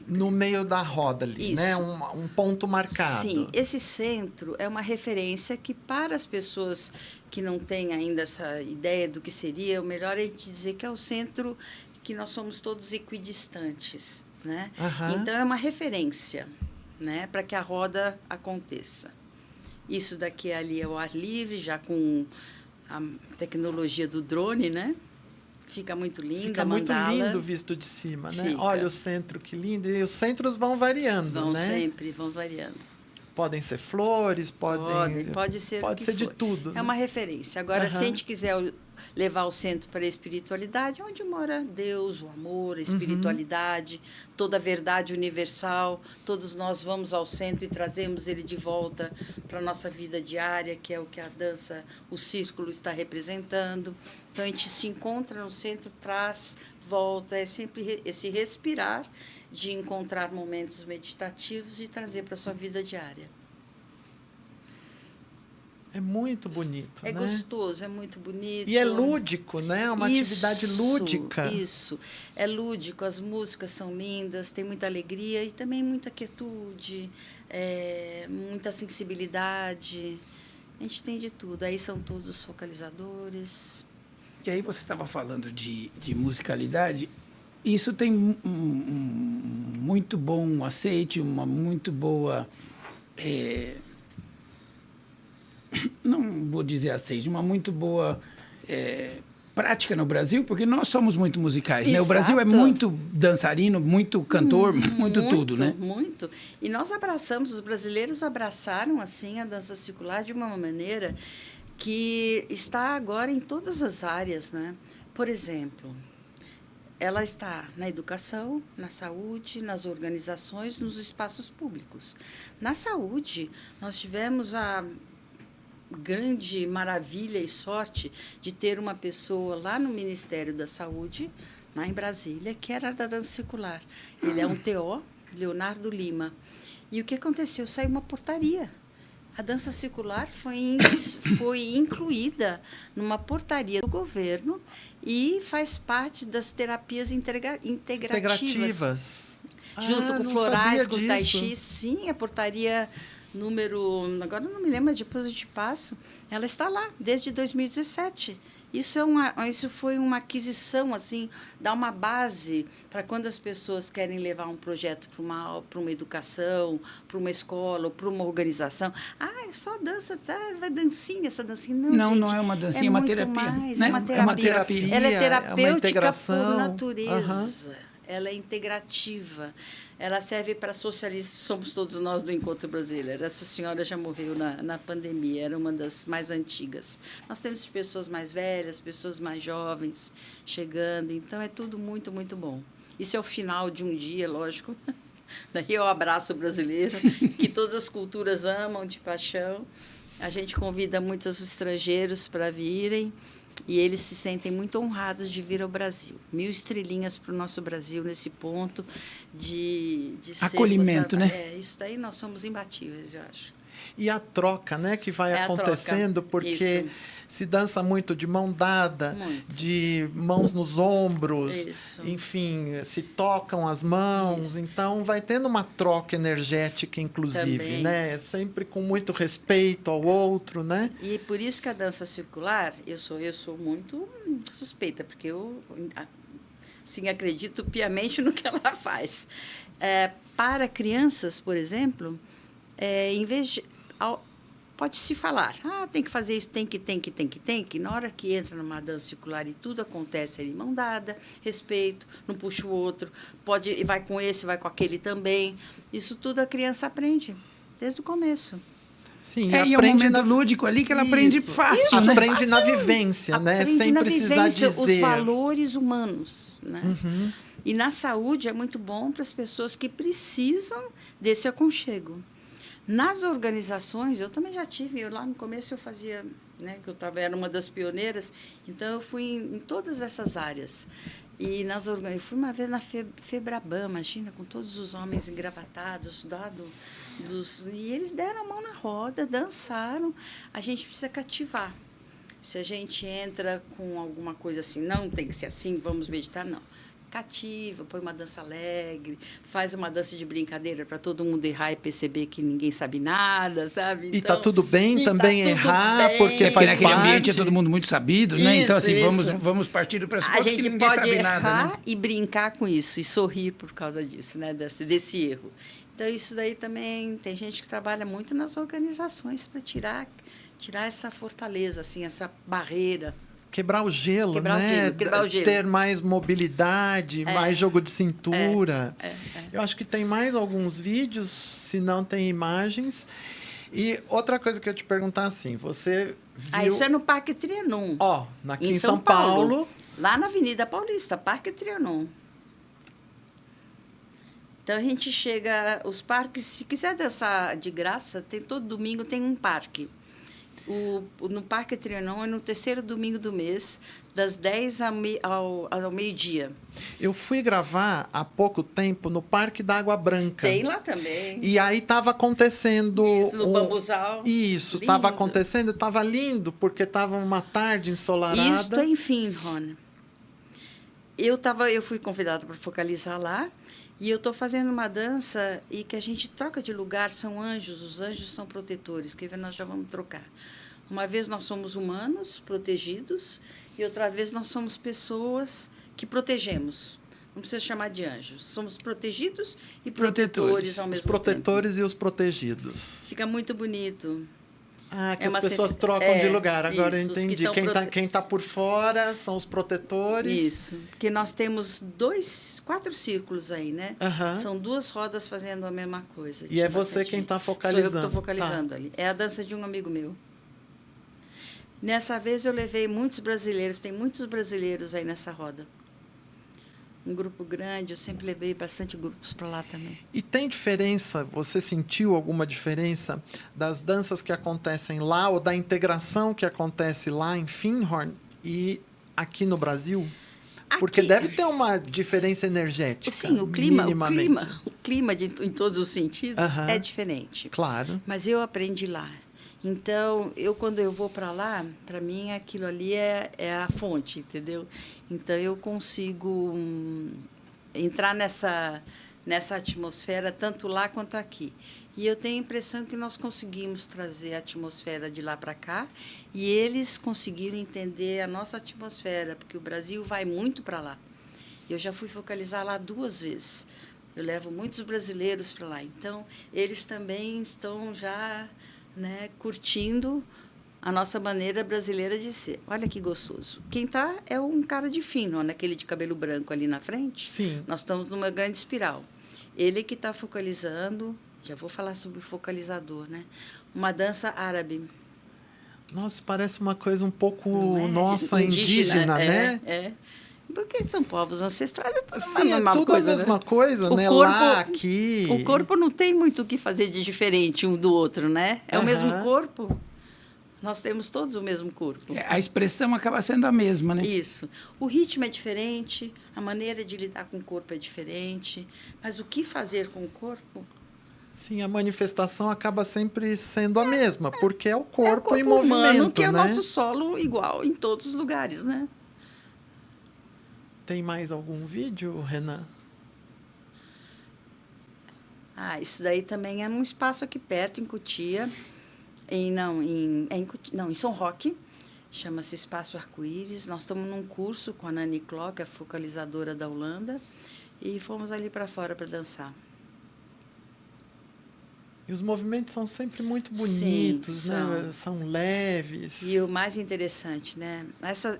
no meio da roda ali, né? Um ponto marcado. Sim, esse centro é uma referência que, para as pessoas que não têm ainda essa ideia do que seria, o melhor é a gente dizer que é o centro que nós somos todos equidistantes, né? Então, é uma referência, né, para que a roda aconteça. Isso daqui ali é o ar livre, já com a tecnologia do drone, né? Fica muito lindo. Fica muito lindo visto de cima, né? Olha o centro, que lindo. E os centros vão variando, né? Sempre vão variando. Podem ser flores, pode ser de tudo. É uma referência. Agora, se a gente quiser levar o centro para a espiritualidade, onde mora Deus, o amor, a espiritualidade, toda a verdade universal, todos nós vamos ao centro e trazemos ele de volta para a nossa vida diária, que é o que a dança, o círculo está representando. Então, a gente se encontra no centro, traz, volta, é sempre esse respirar de encontrar momentos meditativos e trazer para a sua vida diária. É muito bonito, É né? gostoso, é muito bonito. E é lúdico, né? É uma atividade lúdica. Isso, é lúdico. As músicas são lindas, tem muita alegria e também muita quietude, muita sensibilidade. A gente tem de tudo. Aí são todos os focalizadores. E aí você estava falando de musicalidade. Isso tem muito bom aceite, uma muito boa... não vou dizer aceite, uma muito boa prática no Brasil, porque nós somos muito musicais, né? O Brasil é muito dançarino, muito cantor, muito tudo, né? Muito. E nós abraçamos, os brasileiros abraçaram assim a dança circular de uma maneira que está agora em todas as áreas, né? Por exemplo, ela está na educação, na saúde, nas organizações, nos espaços públicos. Na saúde, nós tivemos a grande maravilha e sorte de ter uma pessoa lá no Ministério da Saúde, lá em Brasília, que era da dança circular. Ele é um TO, Leonardo Lima. E o que aconteceu? Saiu uma portaria. A dança circular foi incluída numa portaria do governo e faz parte das terapias integrativas. Junto com florais, com tai chi. Sim, a portaria número... Agora não me lembro, depois eu te passo. Ela está lá, desde 2017. Isso foi uma aquisição, assim, dá uma base para quando as pessoas querem levar um projeto para uma educação, para uma escola, ou para uma organização. É só dança, vai dancinha, essa dancinha. Não, gente, não é uma dancinha, é uma terapia. Mais, né? É uma terapia. Ela é terapêutica por natureza. Uhum. Ela é integrativa. Ela serve para socialistas, somos todos nós do Encontro Brasileiro. Essa senhora já morreu na pandemia, era uma das mais antigas. Nós temos pessoas mais velhas, pessoas mais jovens chegando, então é tudo muito, muito bom. Isso é o final de um dia, lógico. Daí é o abraço brasileiro, que todas as culturas amam de paixão. A gente convida muitos estrangeiros para virem. E eles se sentem muito honrados de vir ao Brasil. 1000 estrelinhas para o nosso Brasil nesse ponto de acolhimento, né? Isso daí nós somos imbatíveis, eu acho. E a troca, né, que vai acontecendo, porque se dança muito de mão dada, de mãos nos ombros, enfim, se tocam as mãos, então vai tendo uma troca energética, inclusive, também, né? Sempre com muito respeito ao outro, né? E por isso que a dança circular, eu sou muito suspeita, porque eu sim, acredito piamente no que ela faz. Para crianças, por exemplo, em vez de... Pode-se falar, tem que fazer isso, tem que. Na hora que entra numa dança circular e tudo acontece ali, mão dada, respeito, não puxa o outro, vai com esse, vai com aquele também. Isso tudo a criança aprende, desde o começo. Sim, e é um momento lúdico ali que ela aprende fácil, né? Aprende na vivência, né? Sem precisar dizer. Os valores humanos, né? Uhum. E na saúde é muito bom para as pessoas que precisam desse aconchego. Nas organizações, eu também já tive, lá no começo eu fazia, né, que era uma das pioneiras, então eu fui em todas essas áreas. E eu fui uma vez na Febraban, imagina, com todos os homens engravatados, e eles deram a mão na roda, dançaram. A gente precisa cativar. Se a gente entra com alguma coisa assim, não tem que ser assim, vamos meditar, não. Cativa, põe uma dança alegre, faz uma dança de brincadeira para todo mundo errar e perceber que ninguém sabe nada, sabe? Então, e tá tudo bem também errar, bem. Porque faz parte. Naquele ambiente é todo mundo muito sabido, né? Então, assim, vamos partir do pressuposto que ninguém sabe nada, né? A gente pode errar e brincar com isso, e sorrir por causa disso, né? Desse erro. Então, isso daí também, tem gente que trabalha muito nas organizações para tirar essa fortaleza, assim, essa barreira. Quebrar o gelo, né? Quebrar o gelo. Ter mais mobilidade, mais jogo de cintura. Eu acho que tem mais alguns vídeos, se não tem imagens. E outra coisa que eu te perguntar assim, você viu... isso é no Parque Trianon. Aqui em São Paulo. Lá na Avenida Paulista, Parque Trianon. Então, a gente chega... Os parques, se quiser dançar de graça, todo domingo tem um parque. No Parque Trianon é no terceiro domingo do mês, das 10 ao meio-dia. Eu fui gravar há pouco tempo no Parque da Água Branca. Tem lá também. E aí estava acontecendo... Isso, no Bambuzal. Isso, estava acontecendo, estava lindo, porque estava uma tarde ensolarada. Isso é em Findhorn. Eu fui convidada para focalizar lá, e eu estou fazendo uma dança e que a gente troca de lugar, são anjos, os anjos são protetores, que nós já vamos trocar. Uma vez nós somos humanos, protegidos, e outra vez nós somos pessoas que protegemos. Não precisa chamar de anjos. Somos protegidos e protetores ao mesmo tempo. Os protetores e os protegidos. Fica muito bonito. Que as pessoas trocam de lugar. Agora eu entendi. Quem tá por fora são os protetores. Isso. Porque nós temos 4 círculos aí, né? São 2 rodas fazendo a mesma coisa. E é você quem está focalizando. Sou eu que estou focalizando ali. É a dança de um amigo meu. Nessa vez eu levei muitos brasileiros. Tem muitos brasileiros aí nessa roda. Um grupo grande, eu sempre levei bastante grupos para lá também. E tem diferença, você sentiu alguma diferença das danças que acontecem lá ou da integração que acontece lá em Findhorn e aqui no Brasil? Porque deve ter uma diferença energética. Sim, o clima em todos os sentidos é diferente. Claro. Mas eu aprendi lá. Então, quando eu vou para lá, para mim aquilo ali é a fonte, entendeu? Então, eu consigo entrar nessa atmosfera tanto lá quanto aqui. E eu tenho a impressão que nós conseguimos trazer a atmosfera de lá para cá e eles conseguiram entender a nossa atmosfera, porque o Brasil vai muito para lá. Eu já fui focalizar lá 2 vezes. Eu levo muitos brasileiros para lá. Então, eles também estão já... curtindo a nossa maneira brasileira de ser. Olha que gostoso. Quem está é um cara de fino, aquele de cabelo branco ali na frente. Sim. Nós estamos numa grande espiral. Ele que está focalizando, já vou falar sobre o focalizador, né? Uma dança árabe. Nossa, parece uma coisa um pouco indígena, né? É. Porque são povos ancestrais, é tudo Sim, a mesma tudo coisa, a mesma coisa, né? Corpo, lá, aqui... O corpo não tem muito o que fazer de diferente um do outro, né? É o mesmo corpo. Nós temos todos o mesmo corpo. A expressão acaba sendo a mesma, né? Isso. O ritmo é diferente, a maneira de lidar com o corpo é diferente, mas o que fazer com o corpo... Sim, a manifestação acaba sempre sendo a mesma, porque é o corpo em movimento, humano, que é o né? nosso solo igual em todos os lugares, né? Tem mais algum vídeo, Renan? Isso daí também é um espaço aqui perto, em Cotia, em São Roque, chama-se Espaço Arco-Íris. Nós estamos num curso com a Nani Klock, que é a focalizadora da Holanda, e fomos ali para fora para dançar. E os movimentos são sempre muito bonitos, Sim, né? São leves. E o mais interessante, né?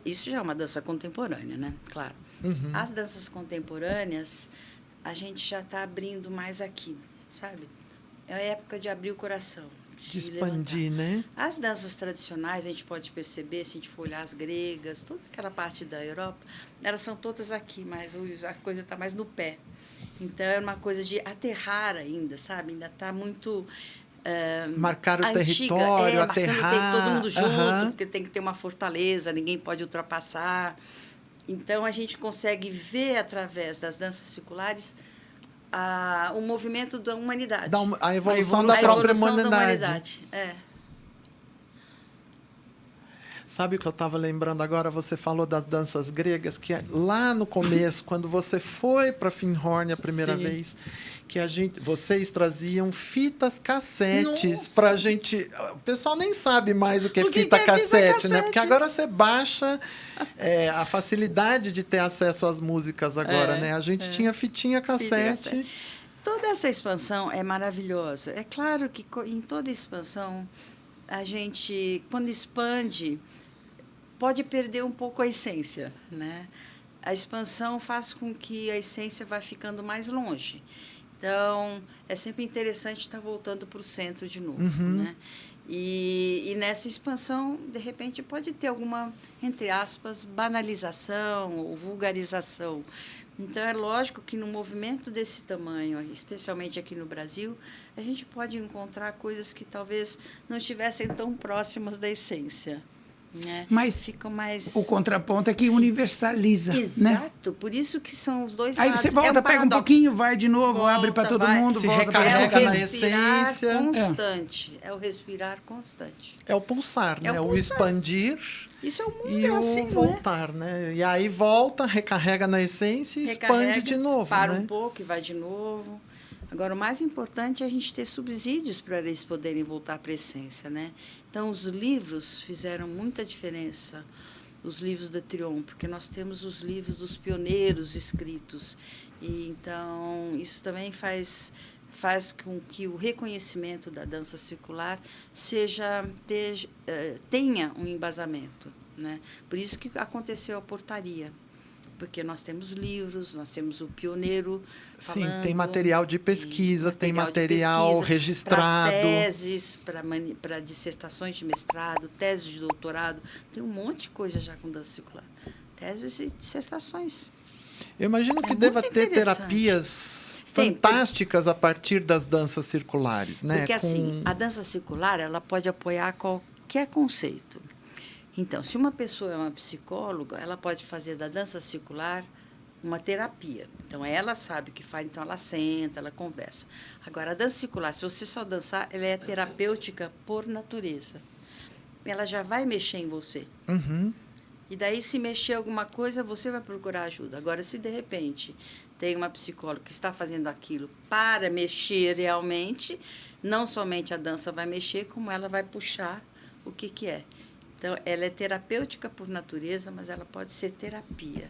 Isso já é uma dança contemporânea, né? Claro. As danças contemporâneas, a gente já está abrindo mais aqui, sabe? É a época de abrir o coração. De expandir, né? As danças tradicionais, a gente pode perceber, se a gente for olhar as gregas, toda aquela parte da Europa, elas são todas aqui, mas a coisa está mais no pé. Então, é uma coisa de aterrar ainda, sabe? Ainda está muito... marcar o território, aterrar. Todo mundo junto, porque tem que ter uma fortaleza, ninguém pode ultrapassar. Então, a gente consegue ver, através das danças circulares, o movimento da humanidade. A evolução da própria humanidade. Sabe o que eu estava lembrando agora? Você falou das danças gregas, que lá no começo, quando você foi para Findhorn a primeira vez, que vocês traziam fitas cassetes para a gente... O pessoal nem sabe mais o que é fita cassete, né? Porque agora você baixa a facilidade de ter acesso às músicas agora, né? A gente tinha fitinha cassete. Toda essa expansão é maravilhosa. É claro que em toda expansão, a gente, quando expande, pode perder um pouco a essência, né? A expansão faz com que a essência vá ficando mais longe. Então, é sempre interessante estar voltando para o centro de novo, né? E nessa expansão, de repente, pode ter alguma, entre aspas, banalização ou vulgarização. Então, é lógico que num movimento desse tamanho, especialmente aqui no Brasil, a gente pode encontrar coisas que talvez não estivessem tão próximas da essência. Né? Mas fica mais... o contraponto é que universaliza. Exato, né? Por isso que são os dois Aí lados. você volta, pega um pouquinho, vai de novo, volta, abre para todo vai, mundo, se volta recarrega pra... na essência. Constante. É o respirar constante. É o pulsar, né? o O expandir isso é o mundo, e é o assim, voltar, né? E aí volta, recarrega na essência e expande de novo, para né? um pouco e vai de novo. Agora, o mais importante é a gente ter subsídios para eles poderem voltar para a essência, né? Então, os livros fizeram muita diferença, os livros da Trion, porque nós temos os livros dos pioneiros escritos. E, então, isso também faz com que o reconhecimento da dança circular tenha um embasamento, né? Por isso que aconteceu a portaria. Porque nós temos livros, nós temos o pioneiro falando... Sim, tem material de pesquisa, tem material registrado. Para teses, para dissertações de mestrado, teses de doutorado. Tem um monte de coisa já com dança circular. Teses e dissertações. Eu imagino que deva ter terapias fantásticas a partir das danças circulares, né? Porque, assim, a dança circular, ela pode apoiar qualquer conceito. Então, se uma pessoa é uma psicóloga, ela pode fazer da dança circular uma terapia. Então, ela sabe o que faz, então ela senta, ela conversa. Agora, a dança circular, se você só dançar, ela é terapêutica por natureza. Ela já vai mexer em você. Uhum. E daí, se mexer alguma coisa, você vai procurar ajuda. Agora, se de repente tem uma psicóloga que está fazendo aquilo para mexer realmente, não somente a dança vai mexer, como ela vai puxar o que é. Então, ela é terapêutica por natureza, mas ela pode ser terapia.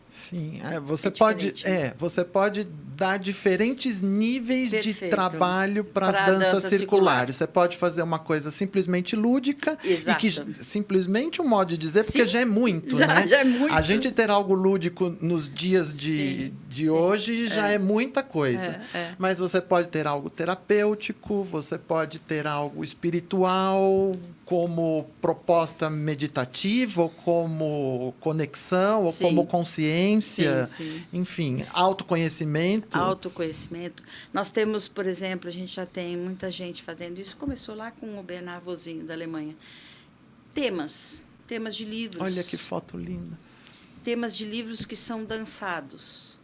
Sim, você pode dar diferentes níveis de trabalho para as danças circulares. Você pode fazer uma coisa simplesmente lúdica. Exato. E que simplesmente um modo de dizer, porque já é muito, né? Já é muito. A gente ter algo lúdico nos dias de hoje já é muita coisa. Mas você pode ter algo terapêutico, você pode ter algo espiritual, como proposta meditativa, ou como conexão, ou como consciência. Enfim, autoconhecimento. Autoconhecimento. Nós temos, por exemplo, a gente já tem muita gente fazendo isso. Começou lá com o Bernard Vozinho, da Alemanha. Temas de livros. Olha que foto linda. Temas de livros que são dançados.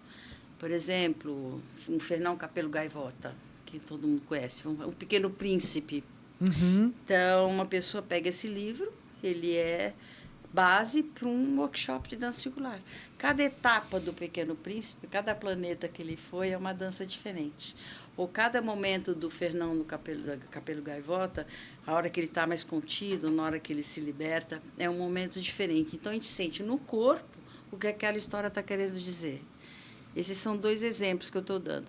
Por exemplo, um Fernão Capelo Gaivota, que todo mundo conhece, um Pequeno Príncipe. Uhum. Então, uma pessoa pega esse livro, ele é base para um workshop de dança circular. Cada etapa do Pequeno Príncipe, cada planeta que ele foi, é uma dança diferente. Ou cada momento do Fernão no Capelo Gaivota, a hora que ele está mais contido, na hora que ele se liberta, é um momento diferente. Então, a gente sente no corpo o que aquela história está querendo dizer. Esses são 2 exemplos que eu estou dando.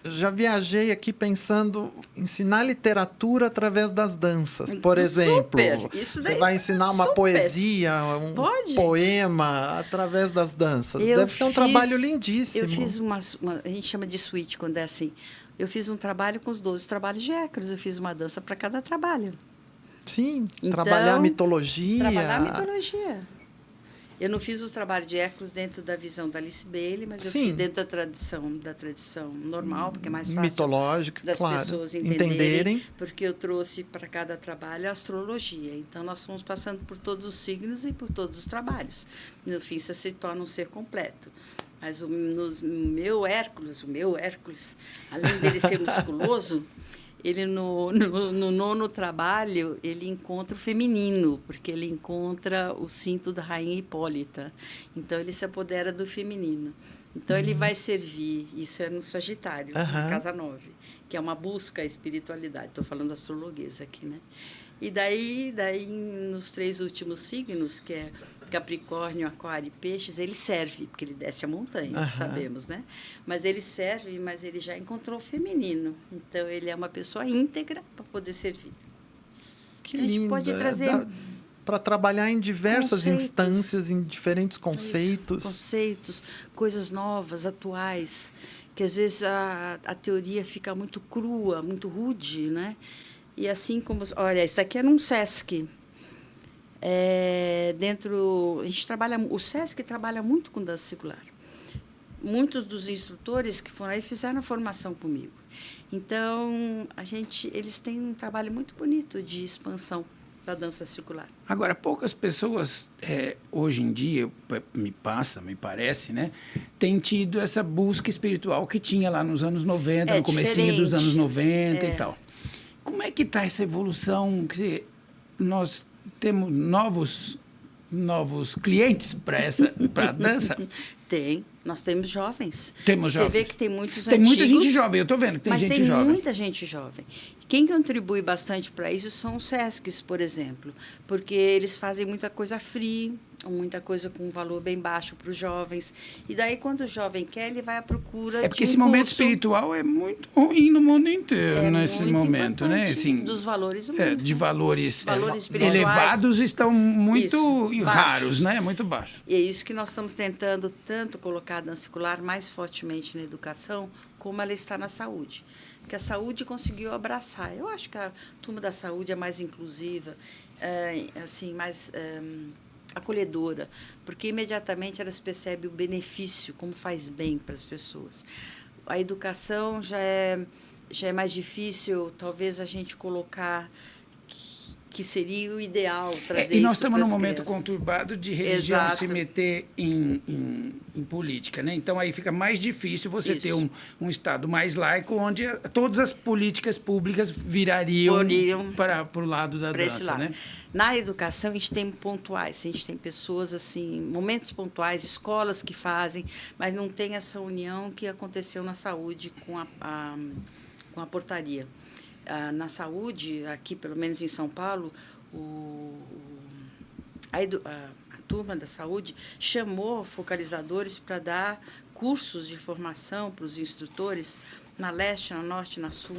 Já viajei aqui pensando em ensinar literatura através das danças. Por exemplo, isso daí você vai ensinar uma poesia, um poema através das danças. Deve ser um trabalho lindíssimo. Eu fiz a gente chama de suíte quando é assim. Eu fiz um trabalho com os 12 trabalhos de Hércules. Eu fiz uma dança para cada trabalho. Sim, então, trabalhar a mitologia. Eu não fiz os trabalhos de Hércules dentro da visão da Alice Bailey, mas eu fiz dentro da tradição normal, porque é mais fácil mitológica, das claro, pessoas entenderem, porque eu trouxe para cada trabalho a astrologia. Então, nós fomos passando por todos os signos e por todos os trabalhos. No fim, você se torna um ser completo. Mas o meu Hércules, além dele ser musculoso, ele no 9º trabalho, ele encontra o feminino, porque ele encontra o cinto da rainha Hipólita. Então, ele se apodera do feminino. Então, ele vai servir, isso é no Sagitário, na Casa 9, que é uma busca à espiritualidade. Estou falando astrologuesa aqui, né? E daí, nos 3 últimos signos, que é Capricórnio, Aquário e Peixes, ele serve, porque ele desce a montanha, sabemos, né? Mas ele serve, mas ele já encontrou o feminino. Então, ele é uma pessoa íntegra para poder servir. Que lindo. A gente pode trazer para trabalhar em diversas instâncias, em diferentes conceitos. Conceitos, coisas novas, atuais, que às vezes a teoria fica muito crua, muito rude, né? E assim como... Olha, isso aqui é num SESC. O SESC trabalha muito com dança circular. muitos dos instrutores que foram aí fizeram a formação comigo. Então, eles têm um trabalho muito bonito de expansão da dança circular. Agora, poucas pessoas, hoje em dia, me parece, né, têm tido essa busca espiritual que tinha lá nos anos 90, no comecinho dos anos 90 e tal. Como é que está essa evolução? Quer dizer, nós temos novos clientes para a dança? Tem. Nós temos jovens. Temos jovens. Você vê que tem muitos tem antigos. Tem muita gente jovem, eu estou vendo que tem gente jovem. Mas tem muita gente jovem. Quem contribui bastante para isso são os SESCs, por exemplo, porque eles fazem muita coisa free, muita coisa com um valor bem baixo para os jovens. E daí, quando o jovem quer, ele vai à procura de porque esse momento espiritual é muito ruim no mundo inteiro, nesse momento, né? Assim, dos valores de valores elevados estão muito raros, né? Muito baixos. E é isso que nós estamos tentando tanto colocar a dança circular mais fortemente na educação, como ela está na saúde. Porque a saúde conseguiu abraçar. Eu acho que a turma da saúde é mais inclusiva, mais acolhedora, porque imediatamente elas percebem o benefício, como faz bem para as pessoas. A educação já é mais difícil, talvez a gente colocar que seria o ideal trazer isso. E nós estamos num momento conturbado de religião se meter em política, né? Então aí fica mais difícil você ter um Estado mais laico, onde todas as políticas públicas virariam para o lado da dança, né? Na educação, a gente tem pontuais, a gente tem pessoas, assim, momentos pontuais, escolas que fazem, mas não tem essa união que aconteceu na saúde com a portaria. Na saúde, aqui, pelo menos em São Paulo, a turma da saúde chamou focalizadores para dar cursos de formação para os instrutores na leste, na norte, na sul,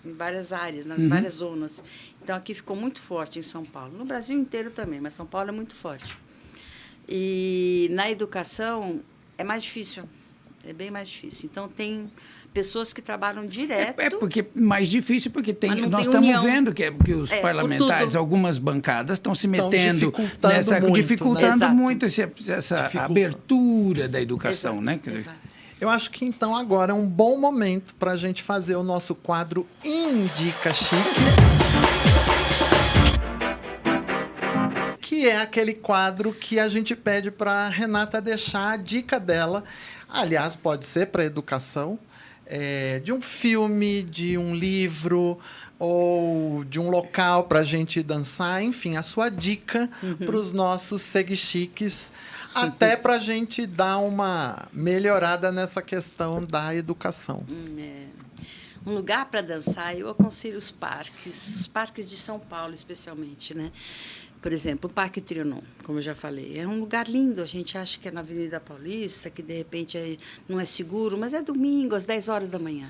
em várias áreas, nas várias zonas. Então, aqui ficou muito forte em São Paulo. No Brasil inteiro também, mas São Paulo é muito forte. E na educação é mais difícil. É bem mais difícil. Então, tem pessoas que trabalham direto. Porque mais difícil, porque nós estamos vendo que os parlamentares, algumas bancadas, estão se metendo dificultando muito essa abertura da educação, né? Exato. Eu acho que, então, agora é um bom momento para a gente fazer o nosso quadro Indica Chique. Que é aquele quadro que a gente pede para a Renata deixar a dica dela. Aliás, pode ser para educação, de um filme, de um livro ou de um local para a gente dançar. Enfim, a sua dica para os nossos seguichiques, até para a gente dar uma melhorada nessa questão da educação. Um lugar para dançar, eu aconselho os parques de São Paulo, especialmente, né? Por exemplo, o Parque Trianon, como eu já falei, é um lugar lindo. A gente acha que é na Avenida Paulista, que, de repente, não é seguro, mas é domingo, às 10 horas da manhã.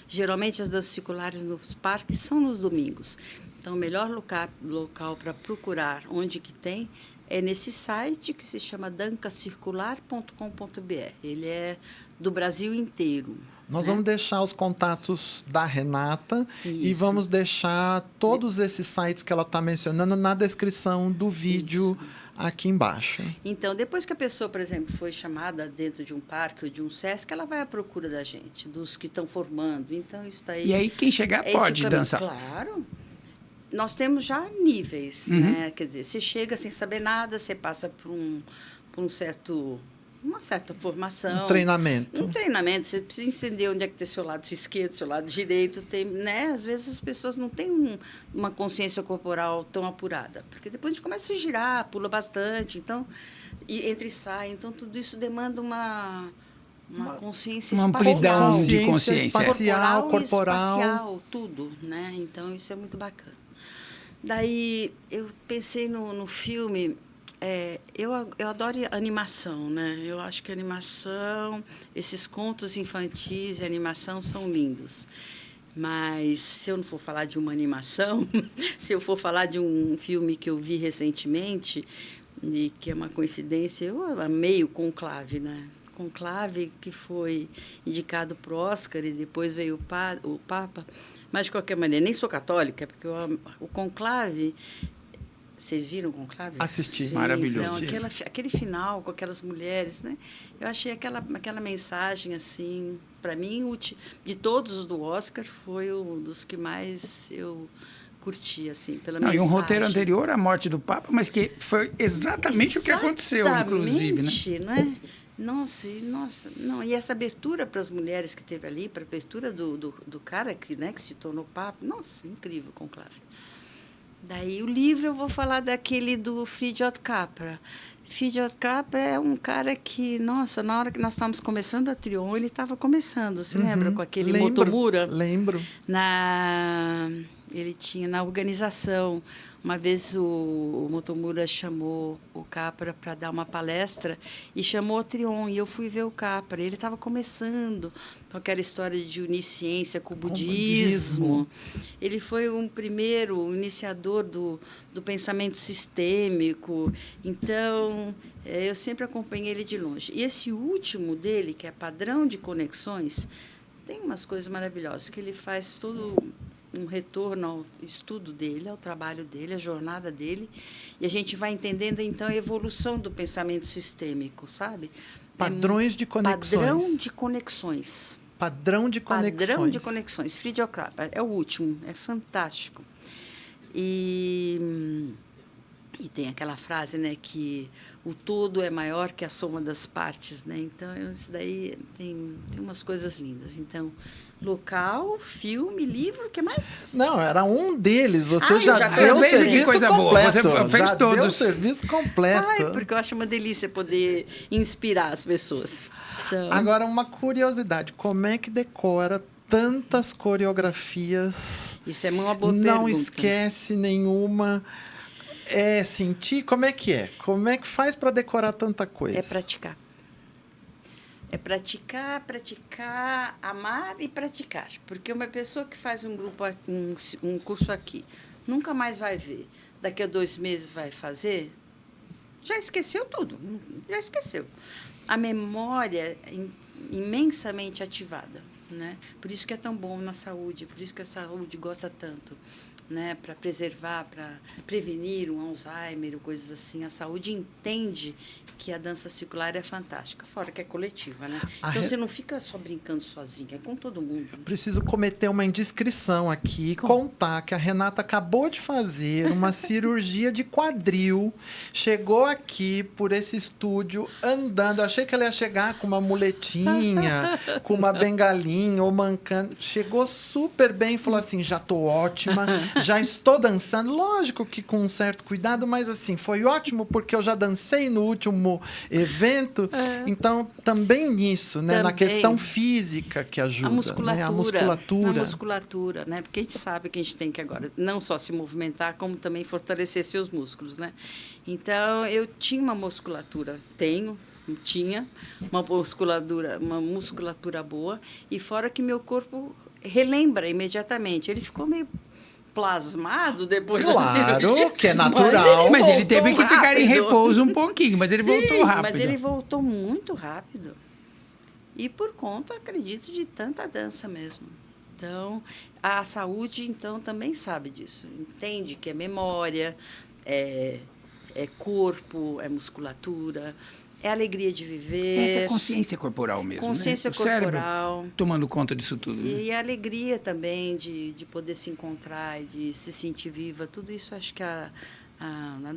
Geralmente, as danças circulares nos parques são nos domingos. Então, o melhor local para procurar onde que tem é nesse site que se chama dancacircular.com.br. Ele é do Brasil inteiro. Nós vamos deixar os contatos da Renata e vamos deixar todos esses sites que ela está mencionando na descrição do vídeo aqui embaixo. Então, depois que a pessoa, por exemplo, foi chamada dentro de um parque ou de um SESC, ela vai à procura da gente, dos que estão formando. Então, isso daí... E aí, quem chegar pode dançar? Claro. Nós temos já níveis, né? Quer dizer, você chega sem saber nada, você passa por uma certa formação. Um treinamento, você precisa entender onde é que tem seu lado esquerdo, seu lado direito. Tem, né? Às vezes as pessoas não têm uma consciência corporal tão apurada, porque depois a gente começa a girar, pula bastante, então, entra e sai. Então, tudo isso demanda uma consciência uma espacial. Amplidão de consciência. Corporal. Espacial, tudo, né? Então, isso é muito bacana. Daí, eu pensei no filme... eu adoro animação, né? Eu acho que a animação, esses contos infantis e animação são lindos. Mas, se eu não for falar de uma animação, se eu for falar de um filme que eu vi recentemente, e que é uma coincidência, eu amei o Conclave, né? Conclave, que foi indicado para o Oscar e depois veio o Papa. Mas, de qualquer maneira, nem sou católica, porque o Conclave... Vocês viram o Conclave? Assisti. Sim, Maravilhoso. Então, aquele final com aquelas mulheres, né? Eu achei aquela mensagem, assim, para mim, de todos os do Oscar, foi um dos que mais eu curti, assim, pela mensagem. E um roteiro anterior à morte do Papa, mas que foi exatamente o que aconteceu, inclusive, né? Não é? Nossa, não, e essa abertura para as mulheres que teve ali, para a abertura do cara que se tornou Papa, nossa, incrível o Conclave. Daí o livro eu vou falar daquele do Frídtjof Capra. Frídtjof Capra é um cara que, nossa, na hora que nós estávamos começando a Trion, ele estava começando, você lembra? Com aquele Motomura? Lembro. Ele tinha na organização. Uma vez o Motomura chamou o Capra para dar uma palestra e chamou o Trion, e eu fui ver o Capra. Ele estava começando com aquela história de unir ciência com o budismo. Ele foi um primeiro iniciador do pensamento sistêmico. Então, eu sempre acompanhei ele de longe. E esse último dele, que é Padrão de Conexões, tem umas coisas maravilhosas, que ele faz todo um retorno ao estudo dele, ao trabalho dele, à jornada dele, e a gente vai entendendo, então, a evolução do pensamento sistêmico, sabe? Padrões de conexões. Padrão de conexões. Padrão de conexões. Padrão de conexões. Frídtjof Capra é o último, é fantástico. E tem aquela frase, né, que o todo é maior que a soma das partes, né? Então, isso daí tem umas coisas lindas. Então, local, filme, livro, o que mais? Não, era um deles. Você já deu o serviço coisa completo. Boa. Você fez já todos. deu o serviço completo. Porque eu acho uma delícia poder inspirar as pessoas. Então... Agora, uma curiosidade. Como é que decora tantas coreografias? Isso é uma boa pergunta. Não esquece nenhuma. É sentir? Como é que é? Como é que faz para decorar tanta coisa? É praticar. É praticar, amar e praticar. Porque uma pessoa que faz um curso aqui, nunca mais vai ver. Daqui a 2 meses vai fazer, já esqueceu tudo. Já esqueceu. A memória é imensamente ativada, né? Por isso que é tão bom na saúde, por isso que a saúde gosta tanto. Né, para preservar, para prevenir um Alzheimer ou coisas assim. A saúde entende que a dança circular é fantástica, fora que é coletiva, né? Então, você não fica só brincando sozinha, é com todo mundo. Preciso cometer uma indiscrição aqui e contar que a Renata acabou de fazer uma cirurgia de quadril, chegou aqui por esse estúdio andando. Eu achei que ela ia chegar com uma muletinha, com uma bengalinha ou mancando. Chegou super bem e falou assim, já estou ótima, já estou dançando, lógico que com um certo cuidado, mas assim, foi ótimo porque eu já dancei no último evento. Então, também nisso, né? Também. Na questão física que ajuda. A musculatura. Né? A musculatura, né? Porque a gente sabe que a gente tem que agora não só se movimentar, como também fortalecer seus músculos, né? Então, eu tinha uma musculatura, tinha uma musculatura boa, e fora que meu corpo relembra imediatamente. Ele ficou meio plasmado depois da cirurgia. Claro, que é natural. Mas ele teve que ficar em repouso um pouquinho, mas ele voltou rápido. Mas ele voltou muito rápido. E por conta, acredito, de tanta dança mesmo. Então, a saúde, então, também sabe disso. Entende que é memória, é corpo, é musculatura, é alegria de viver. Essa é consciência corporal mesmo, consciência né? corporal. Cérebro tomando conta disso tudo. Né? E a alegria também de poder se encontrar e de se sentir viva. Tudo isso, acho que a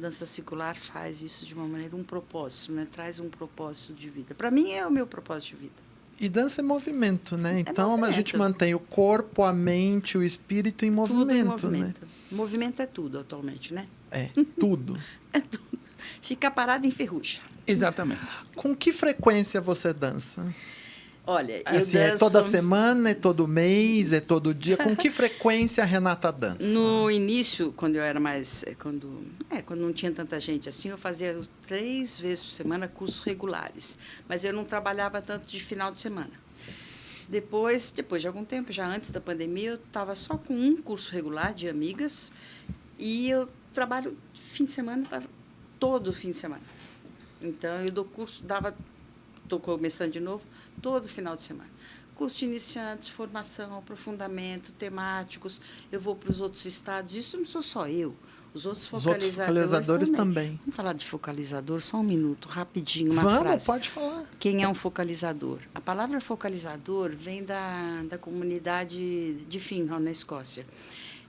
dança circular faz isso de uma maneira, um propósito, né? Traz um propósito de vida. Para mim, é o meu propósito de vida. E dança é movimento, né? Então, movimento. A gente mantém o corpo, a mente, o espírito em movimento, tudo em movimento. Né? Movimento é tudo atualmente, né? É, tudo. É tudo. Ficar parado enferruja. Exatamente. Com que frequência você dança? Olha, assim, eu danço... É toda semana, é todo mês, é todo dia? Com que frequência a Renata dança? No início, quando eu era mais... Quando não tinha tanta gente assim, eu fazia 3 vezes por semana cursos regulares. Mas eu não trabalhava tanto de final de semana. Depois de algum tempo, já antes da pandemia, eu estava só com um curso regular de amigas. E eu trabalho fim de semana, estava todo fim de semana. Então, eu dou curso, estou começando de novo, todo final de semana. curso de iniciantes, formação, aprofundamento, temáticos. Eu vou para os outros estados. Isso não sou só eu. Os outros focalizadores também. Vamos falar de focalizador só um minuto, rapidinho, uma frase. Vamos, pode falar. Quem é um focalizador? A palavra focalizador vem da comunidade de Fingal, na Escócia.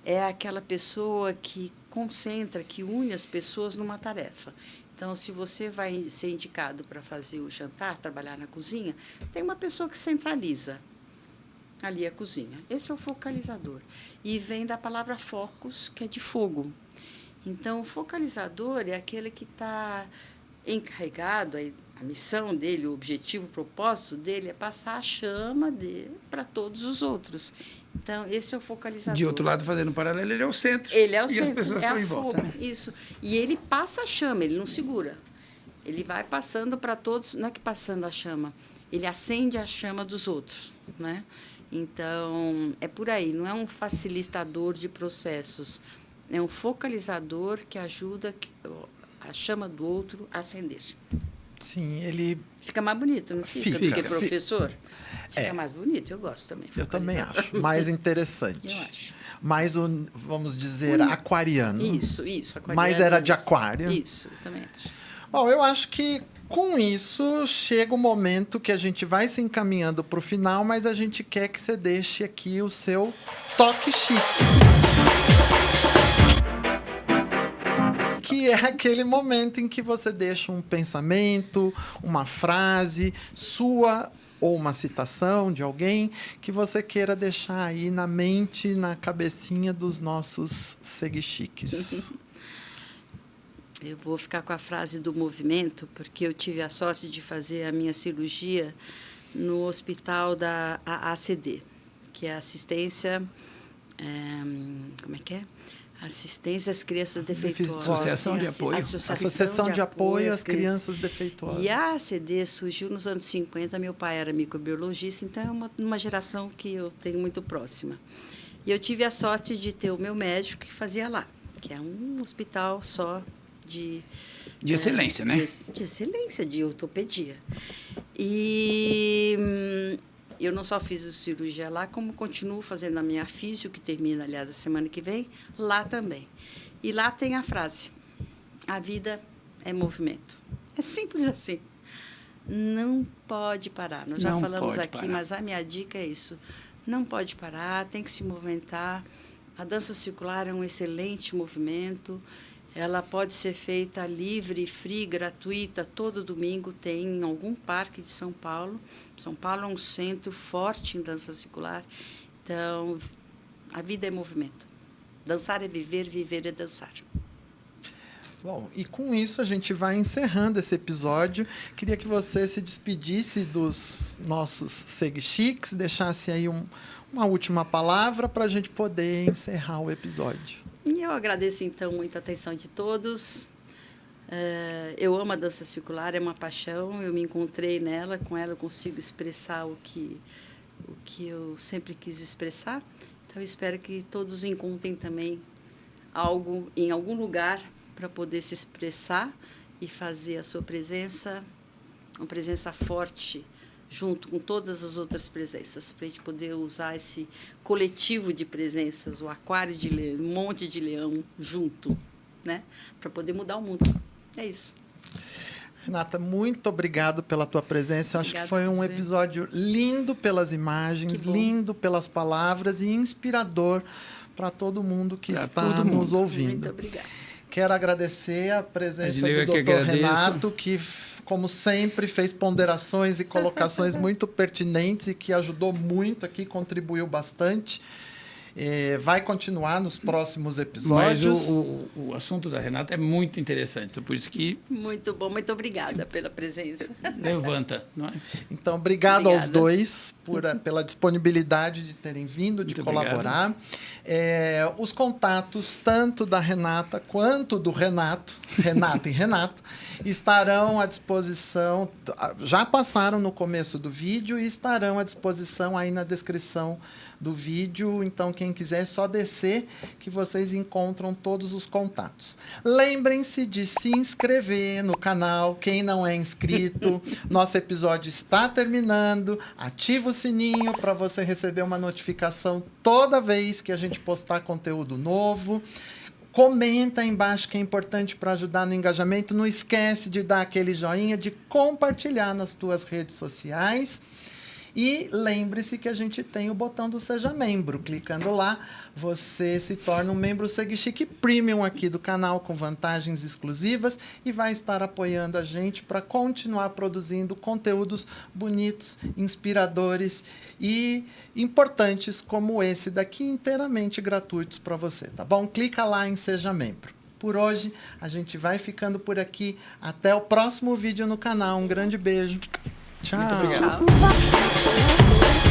É aquela pessoa que concentra, que une as pessoas numa tarefa. Então, se você vai ser indicado para fazer o jantar, trabalhar na cozinha, tem uma pessoa que centraliza ali a cozinha. Esse é o focalizador. E vem da palavra focus, que é de fogo. Então, o focalizador é aquele que está encarregado, a missão dele, o objetivo, o propósito dele é passar a chama dele para todos os outros. Então, esse é o focalizador. De outro lado, fazendo um paralelo, ele é o centro. Ele é o e centro, as pessoas estão em volta. Né? Isso. E ele passa a chama, ele não segura. Ele vai passando para todos, não é que passando a chama, ele acende a chama dos outros, né? Então, é por aí, não é um facilitador de processos, é um focalizador que ajuda a chama do outro a acender. Sim, ele... Fica mais bonito, não fica? Do que professor? Fica mais bonito, eu gosto também. Eu também acho, mais interessante. Eu acho. Mais, vamos dizer, aquariano. Isso, aquariano. Mais era de aquário. Isso, eu também acho. Bom, eu acho que com isso chega o momento que a gente vai se encaminhando para o final, mas a gente quer que você deixe aqui o seu toque chique. Que é aquele momento em que você deixa um pensamento, uma frase sua ou uma citação de alguém que você queira deixar aí na mente, na cabecinha dos nossos seguichiques. Eu vou ficar com a frase do movimento, porque eu tive a sorte de fazer a minha cirurgia no hospital da AACD, que é assistência... como é que é? Assistência às crianças defeituosas. Associação de apoio. Associação de apoio às crianças defeituosas. E a AACD surgiu nos anos 50, meu pai era microbiologista, então é uma geração que eu tenho muito próxima. E eu tive a sorte de ter o meu médico que fazia lá, que é um hospital só de excelência, né? De excelência, de ortopedia. E eu não só fiz cirurgia lá, como continuo fazendo a minha físio, que termina, aliás, a semana que vem, lá também. E lá tem a frase: a vida é movimento. É simples assim. Não pode parar. Nós já falamos aqui, mas a minha dica é isso. Não pode parar, tem que se movimentar. A dança circular é um excelente movimento. Ela pode ser feita livre, free, gratuita, todo domingo tem em algum parque de São Paulo. São Paulo é um centro forte em dança circular. Então, a vida é movimento. Dançar é viver, viver é dançar. Bom, e com isso a gente vai encerrando esse episódio. Queria que você se despedisse dos nossos seguichiques, deixasse aí uma última palavra para a gente poder encerrar o episódio. E eu agradeço, então, muita atenção de todos. Eu amo a dança circular, é uma paixão. Eu me encontrei nela, com ela eu consigo expressar o que eu sempre quis expressar. Então, eu espero que todos encontrem também algo em algum lugar para poder se expressar e fazer a sua presença, uma presença forte, junto com todas as outras presenças, para a gente poder usar esse coletivo de presenças, o aquário de leão, um monte de leão junto, né? Para poder mudar o mundo. É isso. Renata, muito obrigado pela tua presença. Eu acho que foi um episódio lindo pelas imagens, lindo pelas palavras e inspirador para todo mundo que está nos ouvindo. Muito obrigada. Quero agradecer a presença do Dr. Renato, que, como sempre, fez ponderações e colocações muito pertinentes e que ajudou muito aqui, contribuiu bastante. Vai continuar nos próximos episódios. Mas o assunto da Renata é muito interessante, por isso que... Muito bom, muito obrigada pela presença. Levanta, não é? Então, obrigado aos dois pela disponibilidade de terem vindo, de colaborar. Os contatos, tanto da Renata quanto do Renata e Renato, estarão à disposição, já passaram no começo do vídeo e estarão à disposição aí na descrição do vídeo. Então, quem quem quiser, é só descer que vocês encontram todos os contatos. Lembrem-se de se inscrever no canal, quem não é inscrito. Nosso episódio está terminando. Ativa o sininho para você receber uma notificação toda vez que a gente postar conteúdo novo. Comenta aí embaixo, que é importante para ajudar no engajamento. Não esquece de dar aquele joinha, de compartilhar nas tuas redes sociais. E lembre-se que a gente tem o botão do Seja Membro. Clicando lá, você se torna um membro Segue Chique Premium aqui do canal, com vantagens exclusivas, e vai estar apoiando a gente para continuar produzindo conteúdos bonitos, inspiradores e importantes como esse daqui, inteiramente gratuitos para você, tá bom? Clica lá em Seja Membro. Por hoje, a gente vai ficando por aqui. Até o próximo vídeo no canal. Um grande beijo. Tchau. Muito obrigado. Tchau.